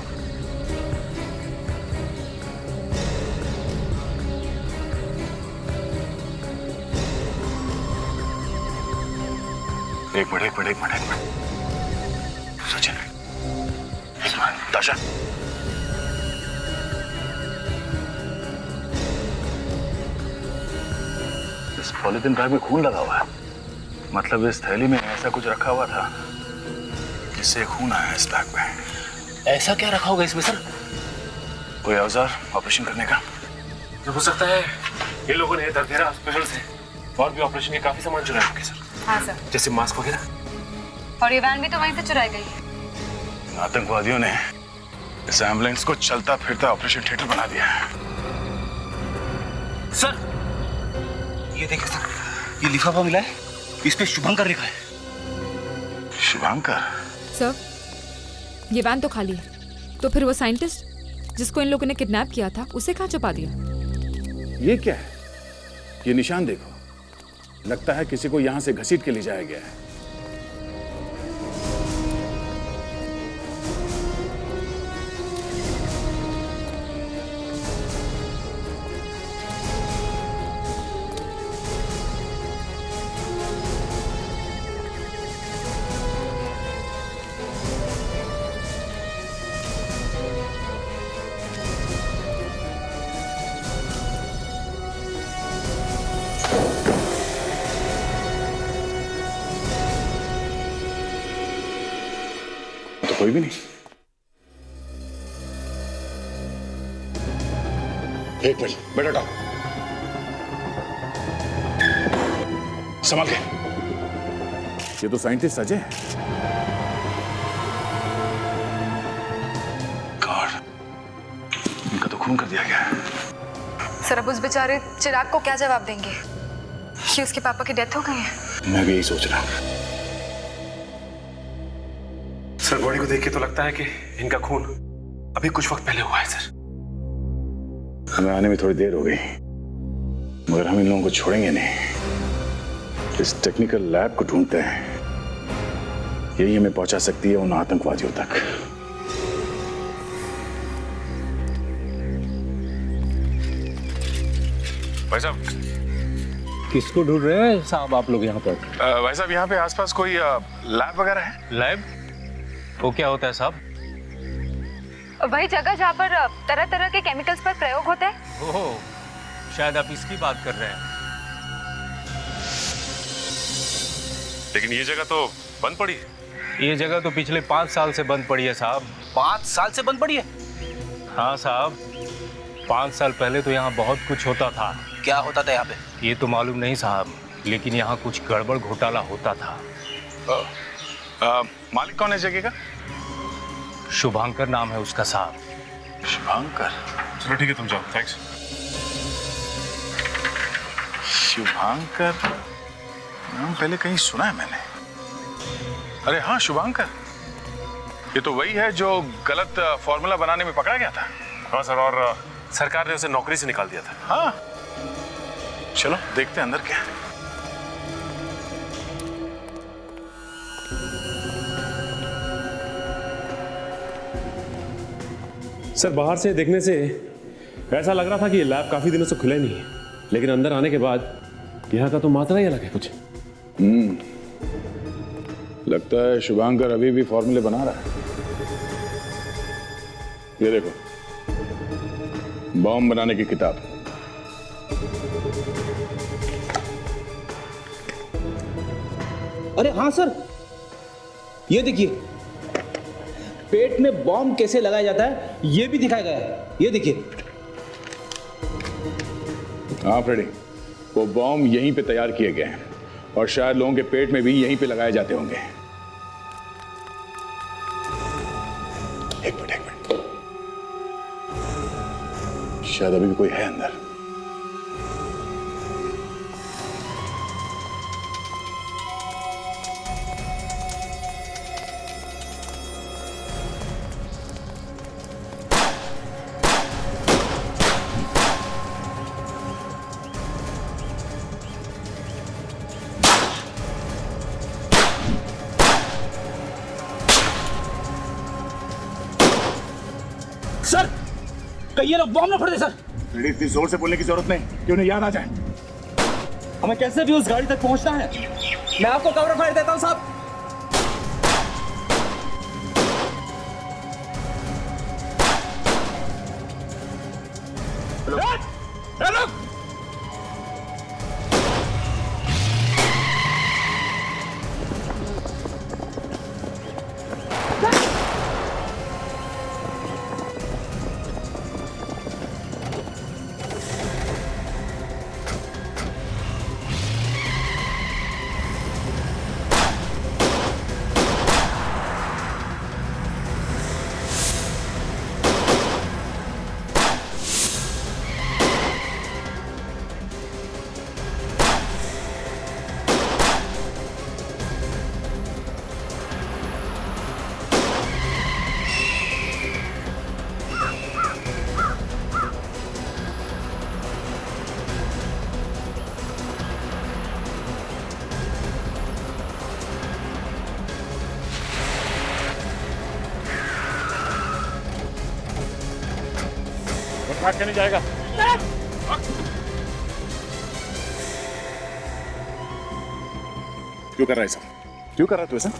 एक मिनट सचिन, एक मिनट। ताशा, इस पॉलिथीन बैग में खून लगा हुआ है। मतलब इस थैली में ऐसा कुछ रखा हुआ था जिससे खून आया इस बैग में। ऐसा क्या रखा होगा इसमें सर? कोई औजार ऑपरेशन करने का? हो सकता है ये लोगों ने दरदेरा हॉस्पिटल से और भी ऑपरेशन के काफी सामान चुराए होंगे सर। हाँ सर। जैसे मास्क वगैरह। और ये वैन भी तो वहीं से चुराई गई। आतंकवादियों ने इस एम्बुलेंस को चलता फिरता ऑपरेशन थिएटर बना दिया है। सर ये देखिए सर, ये लिफाफा मिला है, इस पे शुभंकर लिखा है। शुभंकर? सर ये वैन तो खाली है, तो फिर वो साइंटिस्ट जिसको इन लोगों ने किडनैप किया था उसे कहाँ छुपा दिया? ये क्या है? ये निशान देखो, लगता है किसी को यहां से घसीट के ले जाया गया है। कोई भी नहीं। एक मिनट, बेटा हटाओ, संभाल के। ये तो साइंटिस्ट अजय है। गॉड, इनका तो खून कर दिया गया है। सर अब उस बेचारे चिराग को क्या जवाब देंगे कि उसके पापा की डेथ हो गई है? मैं भी यही सोच रहा हूँ। सर बॉडी को देख के तो लगता है कि इनका खून अभी कुछ वक्त पहले हुआ है सर। हमें आने में थोड़ी देर हो गई, मगर हम इन लोगों को छोड़ेंगे नहीं। इस टेक्निकल लैब को ढूंढते हैं, यही हमें पहुंचा सकती है उन आतंकवादियों तक। भाई साहब, किसको ढूंढ रहे हैं साहब आप लोग यहाँ पर? भाई साहब, यहाँ पे आसपास कोई लैब वगैरह है? लैब? वो क्या होता है साहब? वही जगह जहाँ पर तरह तरह के केमिकल्स पर प्रयोग होता है। ओह, शायद आप इसकी बात कर रहे हैं। लेकिन ये जगह तो बंद पड़ी है। ये जगह तो पिछले 5 साल से बंद पड़ी है साहब। 5 साल से बंद पड़ी है? हाँ साहब, 5 साल पहले तो यहाँ बहुत कुछ होता था। क्या होता था यहाँ पे? ये तो मालूम नहीं साहब, लेकिन यहाँ कुछ गड़बड़ घोटाला होता था। मालिक कौन है जगह का? शुभंकर नाम है उसका साहब। शुभंकर? चलो ठीक है, तुम जाओ। थैंक्स। शुभंकर नाम पहले कहीं सुना है मैंने। अरे हाँ, शुभंकर, ये तो वही है जो गलत फॉर्मूला बनाने में पकड़ा गया था। हाँ सर, और सरकार ने उसे नौकरी से निकाल दिया था। हाँ, चलो देखते हैं अंदर क्या है। सर बाहर से देखने से ऐसा लग रहा था कि ये लैब काफी दिनों से खुला नहीं है, लेकिन अंदर आने के बाद यहाँ का तो मात्रा ही अलग है कुछ। लगता है शुभंकर अभी भी फॉर्मूले बना रहा है। ये देखो, बॉम्ब बनाने की किताब। अरे हाँ सर, ये देखिए, पेट में बॉम्ब कैसे लगाया जाता है ये भी दिखाया गया है। ये देखिए। हाँ फ्रेडी, वो बॉम्ब यहीं पे तैयार किए गए हैं और शायद लोगों के पेट में भी यहीं पे लगाए जाते होंगे। एक मिनट, शायद अभी भी कोई है अंदर। सर कहीं ये लोग बॉम्ब न फोड़ दे सर। इतनी जोर से बोलने की जरूरत नहीं कि उन्हें याद आ जाए। हमें कैसे भी उस गाड़ी तक पहुंचना है। मैं आपको कवर फायर देता हूं साहब। भाग के नहीं जाएगा। क्यों कर रहा है ऐसा? क्यों कर रहा है तू ऐसा?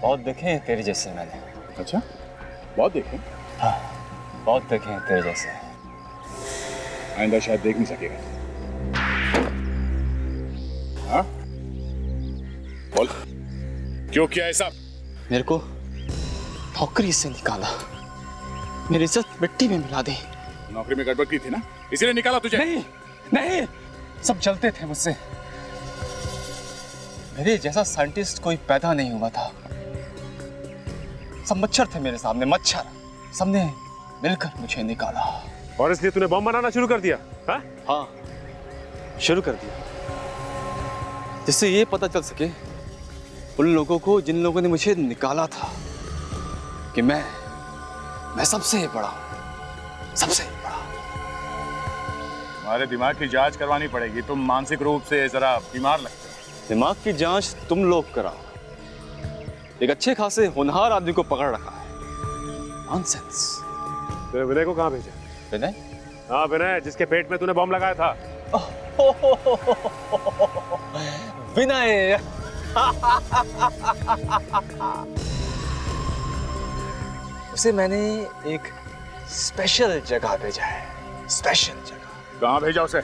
बहुत देखे हैं तेरे जैसे मैंने। अच्छा, बहुत देखे? हाँ, बहुत देखे हैं तेरे जैसे। आइंदा शायद देख नहीं सकेगा। हाँ? बोल, क्यों किया ऐसा? मेरे को नौकरी से निकाला, मेरी इज्जत मिट्टी में मिला दी। नौकरी में गड़बड़ की थी ना, इसीलिए निकाला तुझे? नहीं, नहीं, सब जलते थे मुझसे। मेरे जैसा साइंटिस्ट कोई पैदा नहीं हुआ था। सब मच्छर थे मेरे सामने, मच्छर। सबने मिलकर मुझे निकाला। और इसलिए तूने बम बनाना शुरू कर दिया? हाँ, शुरू कर दिया, जिससे ये पता चल सके उन लोगों को जिन लोगों ने मुझे निकाला था कि मैं सबसे बड़ा हूं, सबसे बड़ा। तुम्हारे दिमाग की जांच करवानी पड़ेगी, तुम मानसिक रूप से जरा बीमार लगते हो। दिमाग की जांच तुम लोग कराओ। एक अच्छे खासे होनहार आदमी को पकड़ रखा है। नॉनसेंस। तेरे विनय को कहाँ भेजा? विनय? हाँ, विनय, जिसके पेट में तूने बम लगाया था। विनय। उसे मैंने एक स्पेशल जगह भेजा है। स्पेशल जगह। कहाँ भेजा उसे?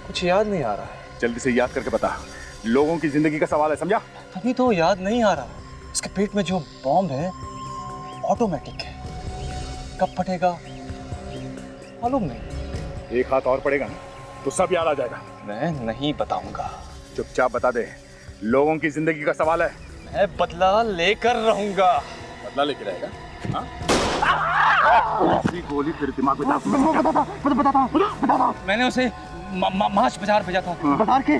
कुछ याद नहीं आ रहा है। जल्दी से याद करके बता, लोगों की जिंदगी का सवाल है, समझा? अभी तो याद नहीं आ रहा है। उसके पेट में जो बॉम्ब है ऑटोमेटिक है, कब फटेगा मालूम नहीं। एक हाथ और पड़ेगा ना तो सब याद आ जाएगा। मैं नहीं बताऊंगा। चुपचाप बता दे, लोगों की जिंदगी का सवाल है। मैं बदला लेकर रहूंगा। बदला लेके रहेगा? हाँ? गोली तेरे दिमाग में बता। मैंने उसे मार्च बाजार भेजा था। बाजार के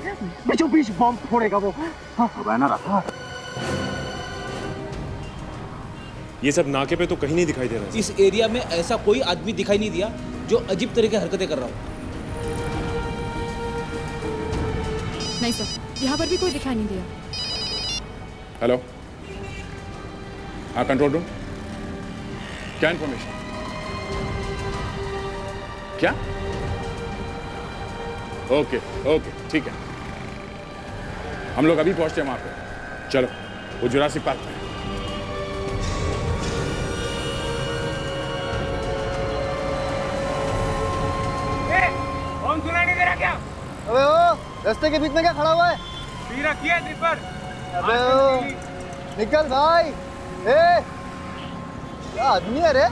बीचों बीच बॉम्ब फोड़ेगा वो। बहना रहा। ये सब नाके पे तो कहीं नहीं दिखाई दे रहा है। इस एरिया में ऐसा कोई आदमी दिखाई नहीं दिया जो अजीब तरह की हरकतें कर रहा हो। नहीं सर, यहाँ पर भी कोई दिखाई नहीं दिया। हेलो, हाँ कंट्रोल रूम, क्या इंफॉर्मेशन? क्या? ओके ओके, ठीक है, हम लोग अभी पहुंचते हैं वहां पे। चलो, वो जुरासिक पार्क में। कौन सुनाई नहीं दे रहा क्या? अबे ओ, रास्ते के बीच में क्या खड़ा हुआ है? पीरा किया ट्रिपर। अबे ओ, निकल भाई। ए, क्या आदमी है रे?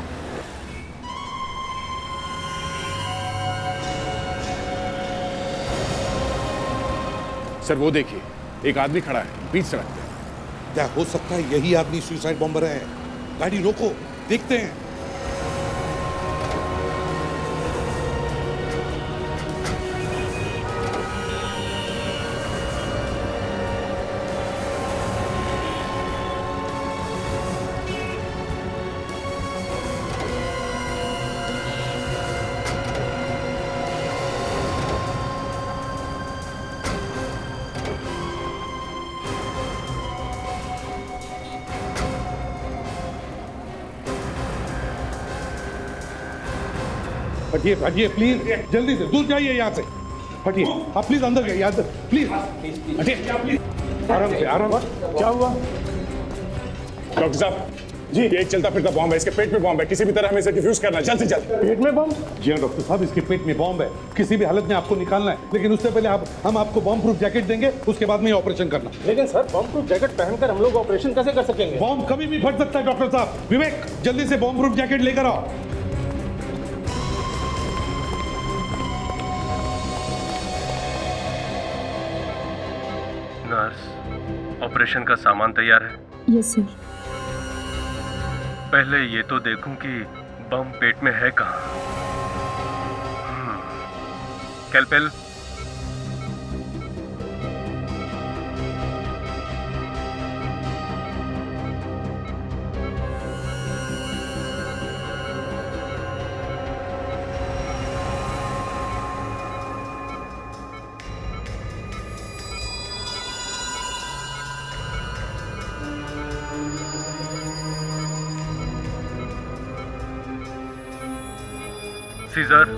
सर वो देखिए, एक आदमी खड़ा है बीच सड़क पे। क्या हो सकता है यही आदमी सुसाइड बॉम्बर है? गाड़ी रोको, देखते हैं। हटिए हटिए प्लीज, जल्दी से दूर जाइए यहाँ से। हटिए आप प्लीज अंदर जाइए, अंदर प्लीज हटिए, आराम से आराम। क्या हुआ डॉक्टर साहब जी, ये एक चलता फिरता बॉम्ब है, इसके पेट में बॉम्ब है, किसी भी तरह हमें इसे डिफ्यूज करना है, जल्द से जल्द। पेट में बॉम्ब? जी हाँ डॉक्टर साहब, इसके पेट में बॉम्ब है, किसी भी हालत में आपको निकालना है, लेकिन उससे पहले हम आपको बॉम्ब प्रूफ जैकेट देंगे, उसके बाद में ऑपरेशन करना। लेकिन सर बॉम्ब प्रूफ जैकेट पहनकर हम लोग ऑपरेशन कैसे कर सकेंगे? बॉम्ब कभी भी फट सकता है डॉक्टर साहब। विवेक जल्दी से बॉम्ब प्रूफ जैकेट लेकर आओ। नर्स, ऑपरेशन का सामान तैयार है? Yes sir. पहले ये तो देखूं कि बम पेट में है कहाँ। कैलपेल, सीजर,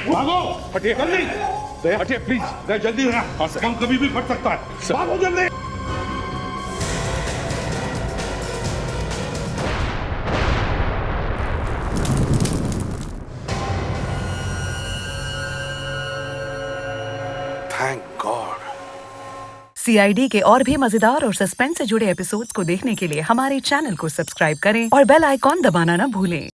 भागो, हटिए जल्दी, हटिए प्लीज, जल्दी बम कभी भी फट सकता है, भागो जल्दी। Thank God. CID के और भी मजेदार और सस्पेंस से जुड़े एपिसोड्स को देखने के लिए हमारे चैनल को सब्सक्राइब करें और बेल आइकॉन दबाना ना भूलें।